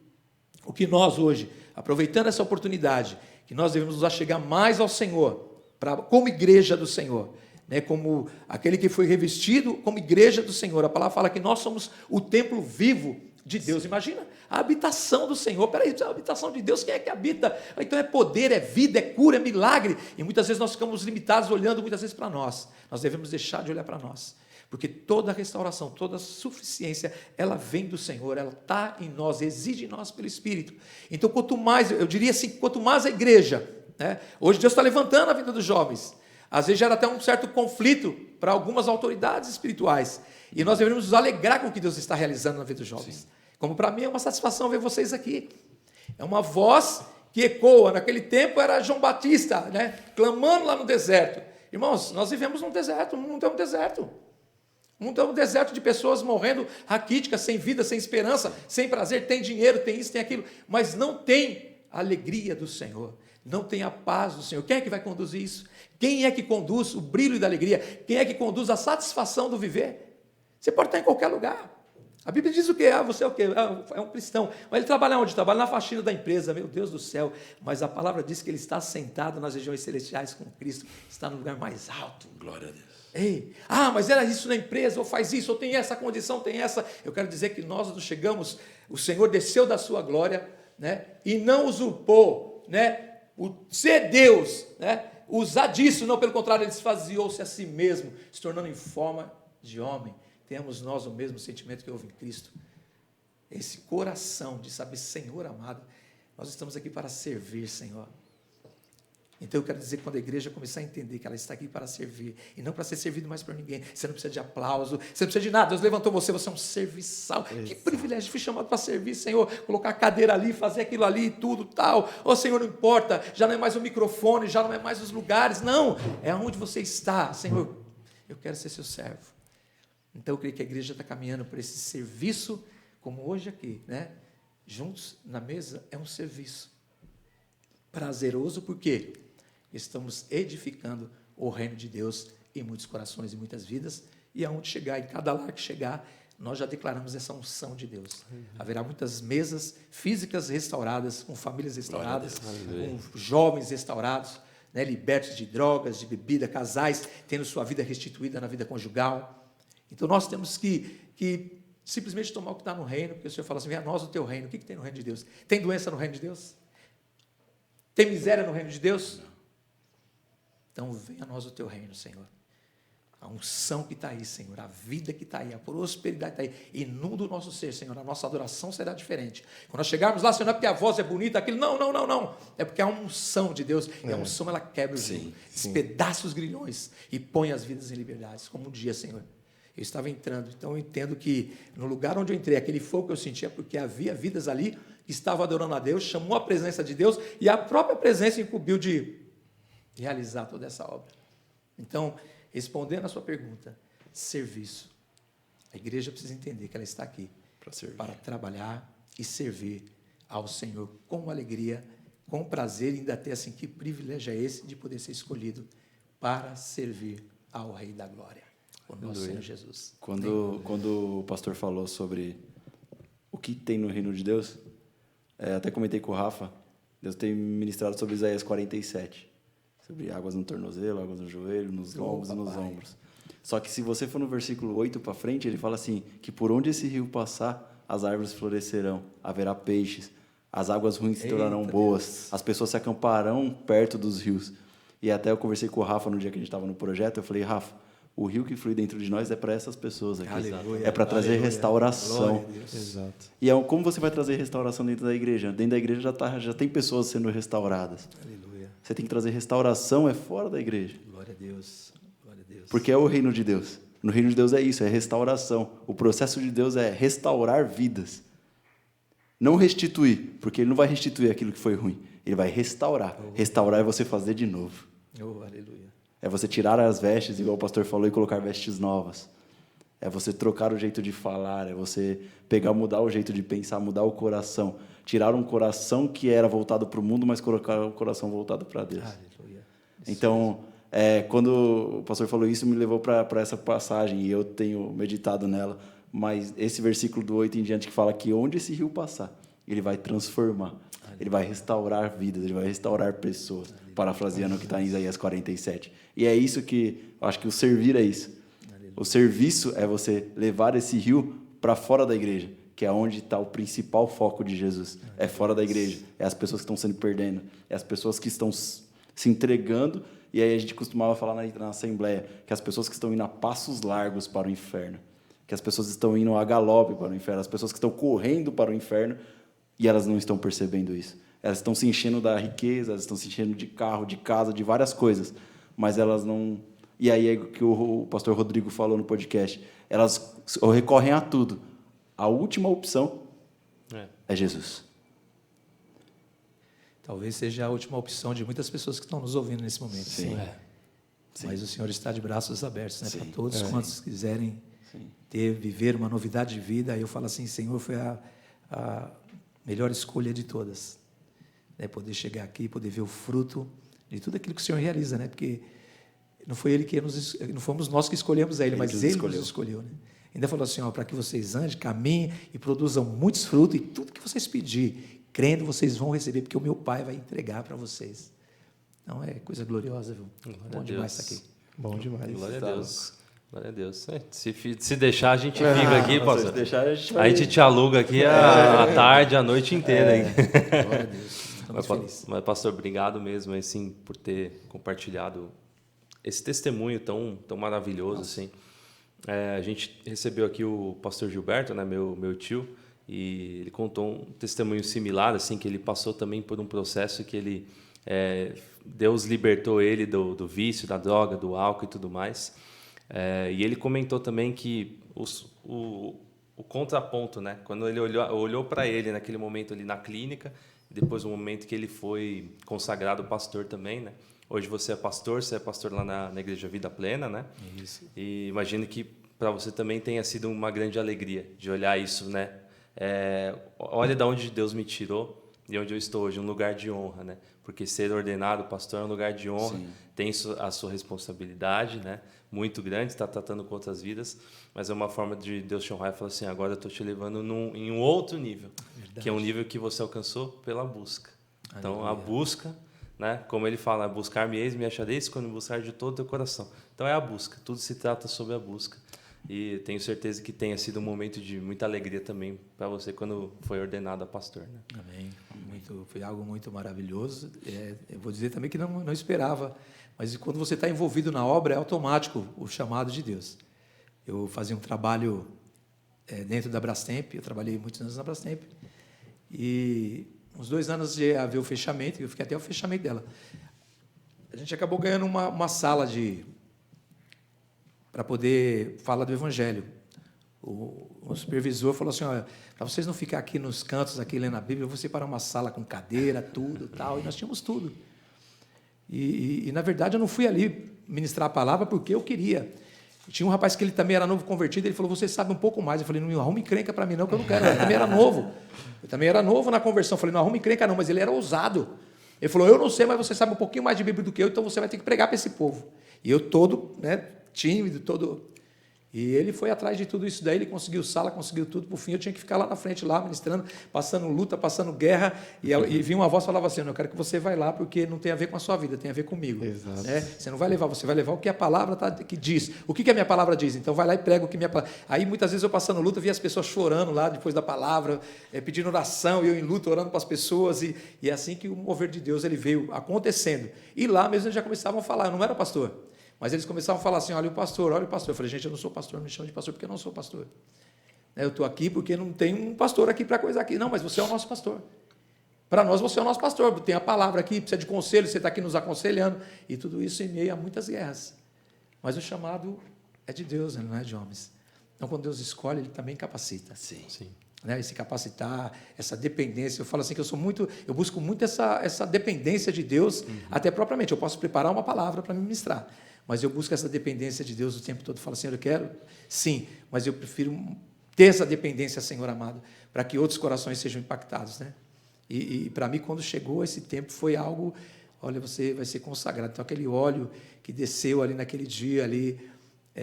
o que nós hoje, aproveitando essa oportunidade, que nós devemos nos achegar mais ao Senhor, como igreja do Senhor, né? Como aquele que foi revestido como igreja do Senhor. A palavra fala que nós somos o templo vivo de Deus. Imagina a habitação do Senhor. Peraí, a habitação de Deus, quem é que habita? Então é poder, é vida, é cura, é milagre. E muitas vezes nós ficamos limitados olhando muitas vezes para nós. Nós devemos deixar de olhar para nós. Porque toda restauração, toda suficiência, ela vem do Senhor, ela está em nós, reside em nós pelo Espírito. Então, quanto mais, eu diria assim, quanto mais a igreja, né? Hoje Deus está levantando a vida dos jovens. Às vezes gera até um certo conflito para algumas autoridades espirituais. E nós devemos nos alegrar com o que Deus está realizando na vida dos jovens. Sim. Como para mim é uma satisfação ver vocês aqui. É uma voz que ecoa. Naquele tempo era João Batista, né? Clamando lá no deserto. Irmãos, nós vivemos num deserto, o mundo é um deserto. O mundo é um deserto de pessoas morrendo raquíticas, sem vida, sem esperança, sem prazer, tem dinheiro, tem isso, tem aquilo, mas não tem a alegria do Senhor, não tem a paz do Senhor. Quem é que vai conduzir isso? Quem é que conduz o brilho da alegria? Quem é que conduz a satisfação do viver? Você pode estar em qualquer lugar. A Bíblia diz o quê? Você é o quê? É um cristão. Mas ele trabalha onde? Trabalha na faxina da empresa. Meu Deus do céu. Mas a palavra diz que ele está sentado nas regiões celestiais com Cristo. Está no lugar mais alto. Glória a Deus. Ei, mas era isso na empresa, ou faz isso, ou tem essa condição, tem essa. Eu quero dizer que nós não chegamos, o Senhor desceu da sua glória, né, e não usurpou, né, o ser Deus, né, usar disso, não, pelo contrário, ele esvaziou-se a si mesmo, se tornando em forma de homem. Temos nós o mesmo sentimento que houve em Cristo, esse coração de saber, Senhor amado, nós estamos aqui para servir, Senhor. Então eu quero dizer que quando a igreja começar a entender que ela está aqui para servir, e não para ser servido mais por ninguém, você não precisa de aplauso, você não precisa de nada, Deus levantou você, você é um serviçal. Isso. Que privilégio, fui chamado para servir, Senhor, colocar a cadeira ali, fazer aquilo ali e tudo tal. Ô Senhor, não importa, já não é mais o microfone, já não é mais os lugares, não, é onde você está. Senhor, eu quero ser seu servo. Então eu creio que a igreja está caminhando por esse serviço, como hoje aqui, né? Juntos na mesa é um serviço prazeroso, por quê? Estamos edificando o reino de Deus em muitos corações e muitas vidas, e aonde chegar, em cada lar que chegar, nós já declaramos essa unção de Deus. Haverá muitas mesas físicas restauradas, com famílias restauradas, com jovens restaurados, né, libertos de drogas, de bebida, casais tendo sua vida restituída na vida conjugal. Então nós temos que simplesmente tomar o que está no reino, porque o Senhor fala assim, venha a nós o teu reino. O que tem no reino de Deus? Tem doença no reino de Deus? Tem miséria no reino de Deus? Então venha a nós o teu reino, Senhor. A unção que está aí, Senhor, a vida que está aí, a prosperidade que está aí, inunda o nosso ser, Senhor, a nossa adoração será diferente. Quando nós chegarmos lá, Senhor, não é porque a voz é bonita, aquilo, não, é porque a unção de Deus, e a unção ela quebra os grilhões, despedaça os grilhões e põe as vidas em liberdade, como um dia, Senhor. Eu estava entrando, então eu entendo que no lugar onde eu entrei, aquele fogo que eu sentia, porque havia vidas ali que estavam adorando a Deus, chamou a presença de Deus, e a própria presença incumbiu de realizar toda essa obra. Então, respondendo a sua pergunta, serviço. A igreja precisa entender que ela está aqui para trabalhar e servir ao Senhor com alegria, com prazer, e ainda ter assim, que privilégio é esse de poder ser escolhido para servir ao Rei da Glória, o nosso Senhor Jesus. Quando o pastor falou sobre o que tem no reino de Deus, até comentei com o Rafa, Deus tem ministrado sobre Isaías 47, sobre águas no tornozelo, águas no joelho, nos lombos e nos ombros. Só que se você for no versículo 8 para frente, ele fala assim, que por onde esse rio passar, as árvores florescerão, haverá peixes, as águas ruins se tornarão boas, Deus. As pessoas se acamparão perto dos rios. E até eu conversei com o Rafa no dia que a gente estava no projeto, eu falei, Rafa, o rio que flui dentro de nós é para essas pessoas aqui. Aleluia, é para trazer restauração. Exato. E como você vai trazer restauração dentro da igreja? Dentro da igreja já tem pessoas sendo restauradas. Aleluia. Você tem que trazer restauração, é fora da igreja. Glória a Deus. Glória a Deus. Porque é o reino de Deus. No reino de Deus é isso, é restauração. O processo de Deus é restaurar vidas. Não restituir, porque Ele não vai restituir aquilo que foi ruim. Ele vai restaurar. Restaurar é você fazer de novo. Aleluia. É você tirar as vestes, igual o pastor falou, e colocar vestes novas. É você trocar o jeito de falar, é você mudar o jeito de pensar, mudar o coração. Tirar um coração que era voltado para o mundo, mas colocar o coração voltado para Deus. Aleluia. Então, Quando o pastor falou isso, me levou para essa passagem, e eu tenho meditado nela. Mas esse versículo do 8 em diante que fala que onde esse rio passar, ele vai transformar, ele vai restaurar vidas, ele vai restaurar pessoas, parafraseando o que está em Isaías 47. E é isso que, eu acho que o servir é isso. O serviço é você levar esse rio para fora da igreja, que é onde está o principal foco de Jesus. É fora da igreja, é as pessoas que estão sendo perdendo, é as pessoas que estão se entregando. E aí a gente costumava falar na Assembleia que as pessoas que estão indo a passos largos para o inferno, que as pessoas estão indo a galope para o inferno, as pessoas que estão correndo para o inferno, e elas não estão percebendo isso. Elas estão se enchendo da riqueza, elas estão se enchendo de carro, de casa, de várias coisas, mas elas não... E aí é o que o pastor Rodrigo falou no podcast, elas recorrem a tudo. A última opção é Jesus. Talvez seja a última opção de muitas pessoas que estão nos ouvindo nesse momento. Sim. Mas o Senhor está de braços abertos, né? Para Sim. todos quantos quiserem viver uma novidade de vida. Aí eu falo assim, Senhor, foi a melhor escolha de todas. Poder chegar aqui, poder ver o fruto de tudo aquilo que o Senhor realiza, né? Porque não foi Ele que não fomos nós que escolhemos a Ele, mas Ele nos escolheu, né? Ainda falou assim, para que vocês andem, caminhem e produzam muitos frutos, e tudo que vocês pedirem, crendo, vocês vão receber, porque o meu Pai vai entregar para vocês. Então, é coisa gloriosa, viu? Bom demais estar aqui. Bom demais. Glória a Deus. Glória a Deus. Se deixar, a gente fica aqui, pastor. Se deixar, a gente te aluga aqui a tarde, a noite inteira. Hein? Glória a Deus. Estamos felizes. Mas, pastor, obrigado mesmo assim, por ter compartilhado esse testemunho tão maravilhoso. Assim. A gente recebeu aqui o pastor Gilberto, né, meu tio, e ele contou um testemunho similar, assim, que ele passou também por um processo que ele... Deus libertou ele do vício, da droga, do álcool e tudo mais. E ele comentou também que o contraponto, né? Quando ele olhou para ele naquele momento ali na clínica, depois o momento que ele foi consagrado pastor também, né? Hoje você é pastor lá na Igreja Vida Plena, né? Isso. E imagino que para você também tenha sido uma grande alegria de olhar isso, né? Olha de onde Deus me tirou e onde eu estou hoje, um lugar de honra, né? Porque ser ordenado pastor é um lugar de honra, sim, tem a sua responsabilidade, né? Muito grande, está tratando com outras vidas, mas é uma forma de Deus te honrar e falar assim, agora eu estou te levando em um outro nível, verdade, que é um nível que você alcançou pela busca. Então, a busca, né? Como ele fala, buscar-me-eis, me achareis quando me buscar de todo o teu coração. Então, é a busca, tudo se trata sobre a busca. E tenho certeza que tenha sido um momento de muita alegria também para você quando foi ordenado a pastor. Né? Amém. Foi algo muito maravilhoso. Eu vou dizer também que não esperava, mas quando você está envolvido na obra, é automático o chamado de Deus. Eu fazia um trabalho dentro da Brastemp, eu trabalhei muitos anos na Brastemp, e uns 2 anos de haver o fechamento, eu fiquei até o fechamento dela. A gente acabou ganhando uma sala para poder falar do Evangelho. O supervisor falou assim, olha, para vocês não ficar aqui nos cantos, aqui lendo a Bíblia, eu vou separar uma sala com cadeira, tudo, tal, e nós tínhamos tudo. E na verdade, eu não fui ali ministrar a palavra porque eu queria. Tinha um rapaz que ele também era novo convertido, ele falou, você sabe um pouco mais. Eu falei, não arrume encrenca para mim não, que eu não quero. Eu também era novo. Eu também era novo na conversão. Eu falei, não arrume encrenca não, mas ele era ousado. Ele falou, eu não sei, mas você sabe um pouquinho mais de Bíblia do que eu, então você vai ter que pregar para esse povo. E eu todo, né, tímido, todo... E ele foi atrás de tudo isso daí, ele conseguiu sala, conseguiu tudo, por fim eu tinha que ficar lá na frente, lá ministrando, passando luta, passando guerra, e vinha uma voz que falava assim, eu quero que você vá lá, porque não tem a ver com a sua vida, tem a ver comigo. Exato. Você não vai levar, você vai levar o que a palavra que diz. O que a minha palavra diz? Então vai lá e prega o que minha palavra... Aí muitas vezes eu passando luta, via as pessoas chorando lá depois da palavra, pedindo oração, e eu em luta, orando para as pessoas, e é assim que o mover de Deus ele veio acontecendo. E lá mesmo eles já começavam a falar, eu não era pastor, mas eles começavam a falar assim, olha o pastor. Eu falei, gente, eu não sou pastor, não me chamo de pastor porque eu não sou pastor. Eu estou aqui porque não tem um pastor aqui para coisa aqui. Não, mas você é o nosso pastor. Para nós, você é o nosso pastor. Tem a palavra aqui, precisa de conselho, você está aqui nos aconselhando. E tudo isso em meio a muitas guerras. Mas o chamado é de Deus, não é de homens. Então, quando Deus escolhe, Ele também capacita. Sim. E se capacitar, essa dependência. Eu falo assim que eu busco muito essa dependência de Deus, até propriamente. Eu posso preparar uma palavra para me ministrar, mas eu busco essa dependência de Deus o tempo todo. Eu falo, Senhor, eu quero? Sim, mas eu prefiro ter essa dependência, Senhor amado, para que outros corações sejam impactados, né? E para mim, quando chegou esse tempo, foi algo olha, você vai ser consagrado. Então, aquele óleo que desceu ali naquele dia ali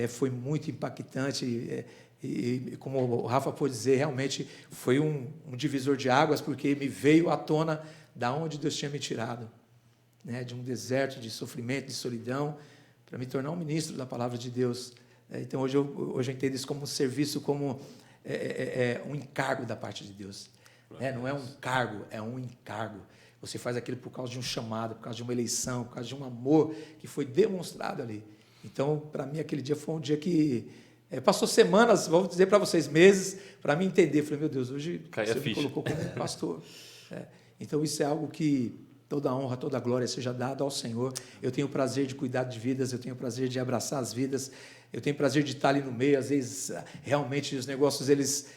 foi muito impactante. E como o Rafa pôde dizer, realmente foi um divisor de águas, porque me veio à tona da onde Deus tinha me tirado, né? De um deserto, de sofrimento, de solidão, para me tornar um ministro da palavra de Deus. Então, hoje eu entendo isso como um serviço, como um encargo da parte de Deus. Não é um cargo, é um encargo. Você faz aquilo por causa de um chamado, por causa de uma eleição, por causa de um amor que foi demonstrado ali. Então, para mim, aquele dia foi um dia que passou semanas, vou dizer para vocês, meses, para me entender. Falei, meu Deus, hoje você me colocou como pastor. Então, isso é algo que toda a honra, toda a glória seja dada ao Senhor. Eu tenho o prazer de cuidar de vidas, eu tenho o prazer de abraçar as vidas, eu tenho o prazer de estar ali no meio. Às vezes, realmente, os negócios, eles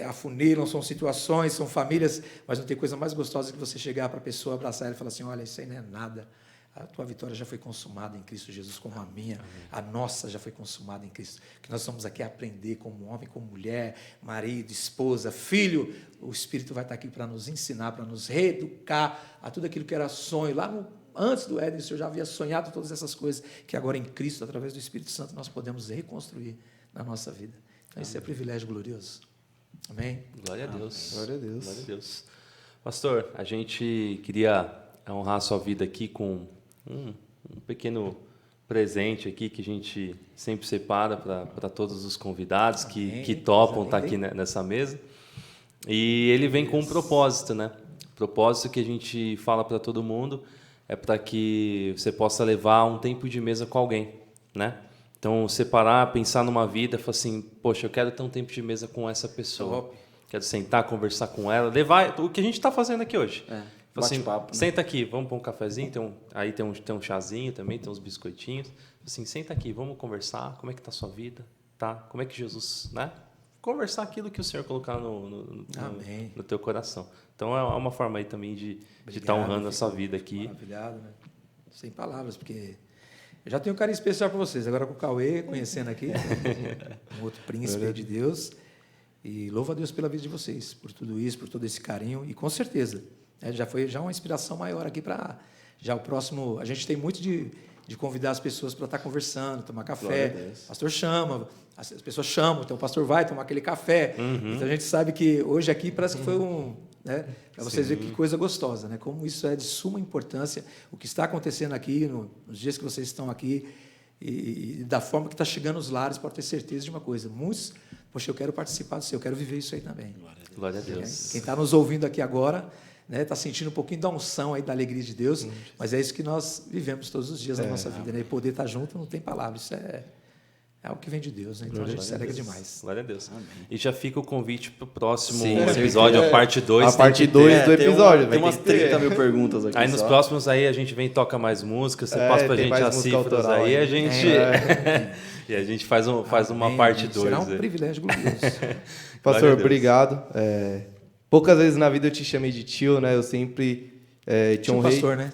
afunilam, são situações, são famílias, mas não tem coisa mais gostosa que você chegar para a pessoa, abraçar ela e falar assim, olha, isso aí não é nada. A tua vitória já foi consumada em Cristo Jesus, como a minha. A nossa já foi consumada em Cristo. Que nós estamos aqui a aprender como homem, como mulher, marido, esposa, filho. O Espírito vai estar aqui para nos ensinar, para nos reeducar a tudo aquilo que era sonho. Antes do Éden, o Senhor já havia sonhado todas essas coisas que agora em Cristo, através do Espírito Santo, nós podemos reconstruir na nossa vida. Então, esse é privilégio glorioso. Amém? Glória a Deus. Glória a Deus. Glória a Deus. Pastor, a gente queria honrar a sua vida aqui com um pequeno presente aqui que a gente sempre separa para todos os convidados que topam estar aqui nessa mesa. E ele vem com um propósito, né? O propósito que a gente fala para todo mundo é para que você possa levar um tempo de mesa com alguém, né? Então, separar, pensar numa vida, falar assim, poxa, eu quero ter um tempo de mesa com essa pessoa. Quero sentar, conversar com ela, levar o que a gente está fazendo aqui hoje. Assim, Bate-papo, né? Senta aqui, vamos pôr um cafezinho, aí tem um chazinho também, tem uns biscoitinhos. Assim, senta aqui, vamos conversar, como é que está a sua vida? Tá? Como é que Jesus, né? Conversar aquilo que o Senhor colocar no teu coração. Então, é uma forma aí também de estar honrando a sua vida aqui. Maravilhado, né? Sem palavras, porque eu já tenho um carinho especial para vocês. Agora com o Cauê, conhecendo aqui, um outro príncipe de Deus. E louvo a Deus pela vida de vocês, por tudo isso, por todo esse carinho. E com certeza, já foi uma inspiração maior aqui para já o próximo. A gente tem muito de convidar as pessoas para estar conversando, tomar café. O pastor chama, as pessoas chamam, então o pastor vai tomar aquele café. Então a gente sabe que hoje aqui parece que foi né, para vocês verem que coisa gostosa, né? Como isso é de suma importância, o que está acontecendo aqui, nos dias que vocês estão aqui, e da forma que está chegando os lares, pode ter certeza de uma coisa. Muitos, poxa, eu quero participar disso, eu quero viver isso aí também. Glória a Deus. Quem está nos ouvindo aqui agora, né, está sentindo um pouquinho da unção aí, da alegria de Deus, mas é isso que nós vivemos todos os dias na nossa vida, né? E poder estar junto não tem palavras, isso é o que vem de Deus, né? Então a gente se alegra demais. Glória a Deus. Amém. E já fica o convite para o próximo Sim, episódio, a parte 2. A parte 2 do episódio. Tem umas 30 mil perguntas aqui. Aí nos próximos aí a gente vem e toca mais músicas, você passa pra gente as cifras aí, a gente e a gente faz uma parte 2. Será um privilégio glorioso. Pastor, obrigado. Poucas vezes na vida eu te chamei de tio, né? Eu sempre te honrei. Pastor, né?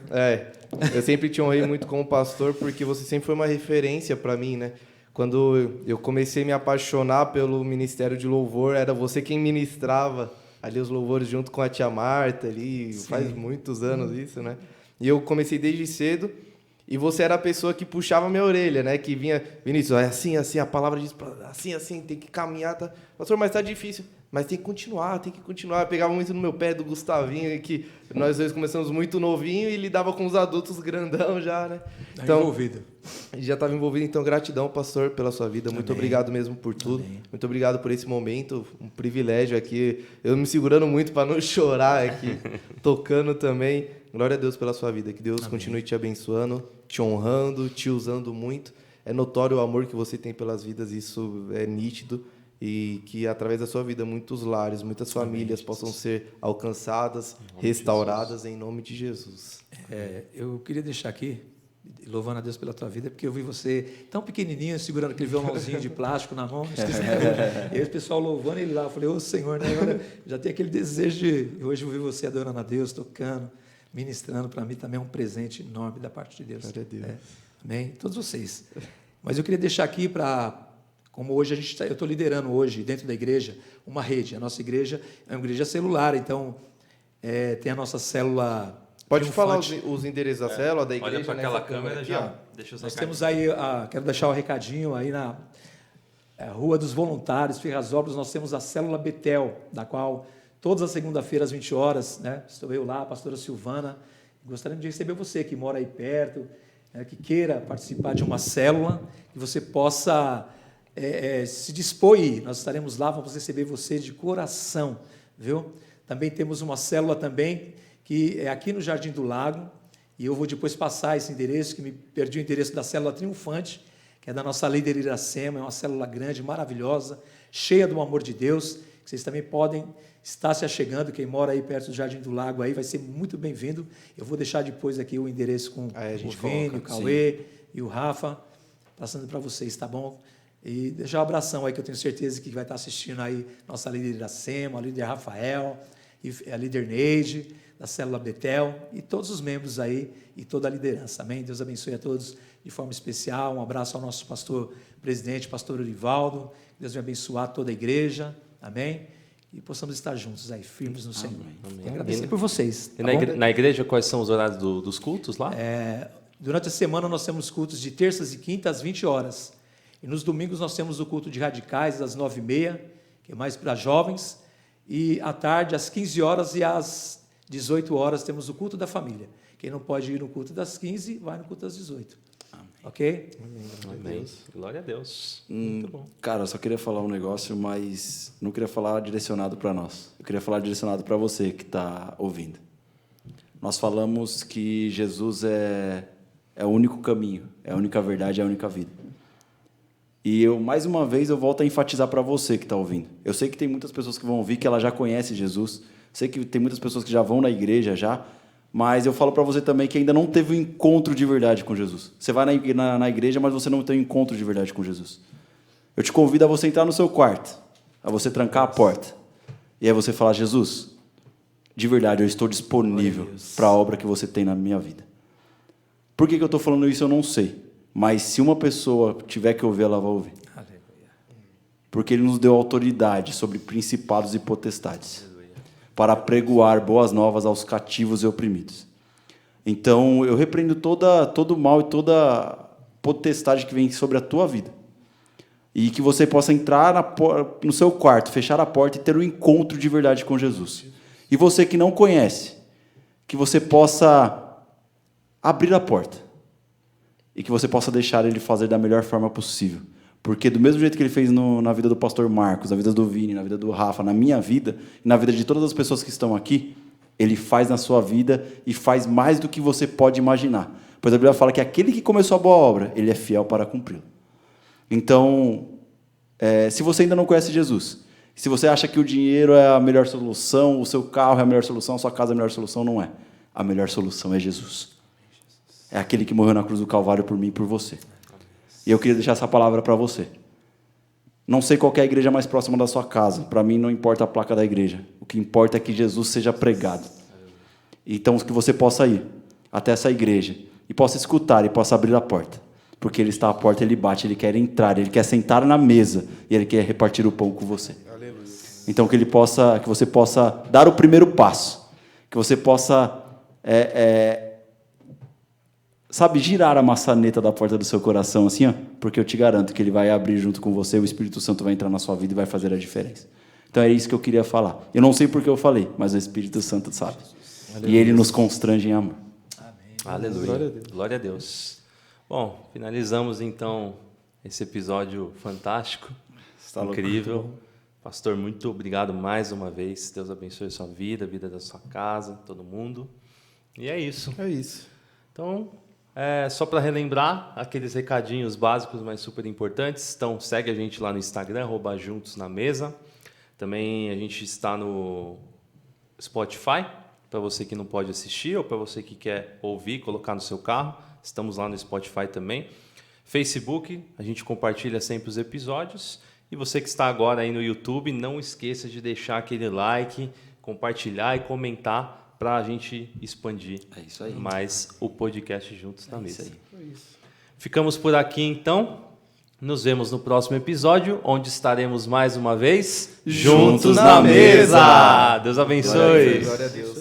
Eu sempre te honrei muito como pastor, porque você sempre foi uma referência para mim, né? Quando eu comecei a me apaixonar pelo ministério de louvor, era você quem ministrava ali os louvores junto com a tia Marta ali, faz muitos anos isso, né? E eu comecei desde cedo, e você era a pessoa que puxava minha orelha, né? Que vinha, Vinícius, assim, assim, a palavra diz, assim, tem que caminhar, tá? Pastor, mas tá difícil. Mas tem que continuar. Eu pegava muito no meu pé do Gustavinho, que nós dois começamos muito novinho e lidava com os adultos grandão já, né? Então, envolvido. Já estava envolvido, então gratidão, pastor, pela sua vida. Muito obrigado mesmo por tudo. Muito obrigado por esse momento, um privilégio aqui. Eu me segurando muito para não chorar aqui, tocando também. Glória a Deus pela sua vida. Que Deus continue te abençoando, te honrando, te usando muito. É notório o amor que você tem pelas vidas, isso é nítido. E que através da sua vida muitos lares, muitas famílias possam ser alcançadas, restauradas em nome de Jesus. Eu queria deixar aqui, louvando a Deus pela tua vida, porque eu vi você tão pequenininho, segurando aquele violãozinho de plástico na mão, e aí o pessoal louvando ele lá, eu falei, ô Senhor, né? Agora já tem aquele desejo de, hoje eu vi você adorando a Deus, tocando, ministrando, para mim também é um presente enorme da parte de Deus. Glória a Deus. Amém? Todos vocês. Mas eu queria deixar aqui como hoje eu estou liderando hoje, dentro da igreja, uma rede. A nossa igreja é uma igreja celular, então tem a nossa célula Pode falar triunfante. os endereços da célula, da igreja. Olha para nessa aquela câmera aqui, já. ó. Deixa os Nós recadinhos. temos aí, quero deixar o recadinho aí na Rua dos Voluntários, Ferrazópolis, nós temos a Célula Betel, da qual todas as segundas-feiras, às 20 horas, né, estou eu lá, a pastora Silvana, gostaríamos de receber você que mora aí perto, que queira participar de uma célula, que você possa se dispor aí. Nós estaremos lá, vamos receber você de coração, viu? Também temos uma célula também, que é aqui no Jardim do Lago, e eu vou depois passar esse endereço, que me perdi o endereço da célula Triunfante, que é da nossa líder Iracema, é uma célula grande, maravilhosa, cheia do amor de Deus, que vocês também podem estar se achegando, quem mora aí perto do Jardim do Lago aí vai ser muito bem-vindo. Eu vou deixar depois aqui o endereço com o Vini, o Cauê e o Rafa, passando para vocês, tá bom? E deixar um abração aí, que eu tenho certeza que vai estar assistindo aí nossa líder Iracema, a líder Rafael, e a líder Neide, da Célula Betel, e todos os membros aí, e toda a liderança, amém? Deus abençoe a todos de forma especial, um abraço ao nosso pastor presidente, pastor Orivaldo, Deus vai abençoar toda a igreja, amém? E possamos estar juntos aí, firmes no Senhor. Amém. E agradecer por vocês. E Tá na igreja, quais são os horários dos cultos lá? Durante a semana nós temos cultos de terças e quintas às 20 horas. E nos domingos nós temos o culto de radicais às 9h30, que é mais para jovens, e à tarde às 15 horas e às 18 horas temos o culto da família. Quem não pode ir no culto das 15, vai no culto das 18. Amém. Ok? Amém. Glória a Deus. Muito bom. Cara, eu só queria falar um negócio, mas não queria falar direcionado para nós. Eu queria falar direcionado para você que está ouvindo. Nós falamos que Jesus é o único caminho, é a única verdade, é a única vida. E mais uma vez, eu volto a enfatizar para você que está ouvindo. Eu sei que tem muitas pessoas que vão ouvir que ela já conhece Jesus. Sei que tem muitas pessoas que já vão na igreja já. Mas eu falo para você também que ainda não teve um encontro de verdade com Jesus. Você vai na igreja, mas você não tem um encontro de verdade com Jesus. Eu te convido a você entrar no seu quarto, a você trancar a porta. E aí você falar, Jesus, de verdade, eu estou disponível para a obra que você tem na minha vida. Por que eu estou falando isso, eu não sei. Mas se uma pessoa tiver que ouvir, ela vai ouvir. Aleluia. Porque Ele nos deu autoridade sobre principados e potestades, para pregoar boas novas aos cativos e oprimidos. Então, eu repreendo todo o mal e toda potestade que vem sobre a tua vida. E que você possa entrar no seu quarto, fechar a porta e ter um encontro de verdade com Jesus. E você que não conhece, que você possa abrir a porta. E que você possa deixar Ele fazer da melhor forma possível. Porque do mesmo jeito que Ele fez na vida do pastor Marcos, na vida do Vini, na vida do Rafa, na minha vida, e na vida de todas as pessoas que estão aqui, Ele faz na sua vida e faz mais do que você pode imaginar. Pois a Bíblia fala que aquele que começou a boa obra, Ele é fiel para cumpri-la. Então, se você ainda não conhece Jesus, se você acha que o dinheiro é a melhor solução, o seu carro é a melhor solução, a sua casa é a melhor solução, não é. A melhor solução é Jesus. É aquele que morreu na cruz do Calvário por mim e por você. E eu queria deixar essa palavra para você. Não sei qual é a igreja mais próxima da sua casa. Para mim não importa a placa da igreja. O que importa é que Jesus seja pregado. Então que você possa ir até essa igreja e possa escutar e possa abrir a porta. Porque Ele está à porta, Ele bate, Ele quer entrar, Ele quer sentar na mesa e Ele quer repartir o pão com você. Aleluia. Então que você possa dar o primeiro passo. Que você possa... girar a maçaneta da porta do seu coração assim, ó, porque eu te garanto que Ele vai abrir junto com você, o Espírito Santo vai entrar na sua vida e vai fazer a diferença. Então é isso que eu queria falar. Eu não sei porque eu falei, mas o Espírito Santo sabe. Aleluia. E Ele nos constrange em amor. Amém. Aleluia. Glória a Deus. Bom, finalizamos então esse episódio fantástico, incrível. Pastor, muito obrigado mais uma vez. Deus abençoe a sua vida, a vida da sua casa, todo mundo. E é isso. É isso. Então... só para relembrar, aqueles recadinhos básicos, mas super importantes. Então, segue a gente lá no Instagram, @JuntosNaMesa. Também a gente está no Spotify, para você que não pode assistir ou para você que quer ouvir, colocar no seu carro. Estamos lá no Spotify também. Facebook, a gente compartilha sempre os episódios. E você que está agora aí no YouTube, não esqueça de deixar aquele like, compartilhar e comentar, para a gente expandir mais o podcast Juntos na Mesa. Ficamos por aqui, então. Nos vemos no próximo episódio, onde estaremos mais uma vez juntos na mesa. Deus abençoe. Glória a Deus.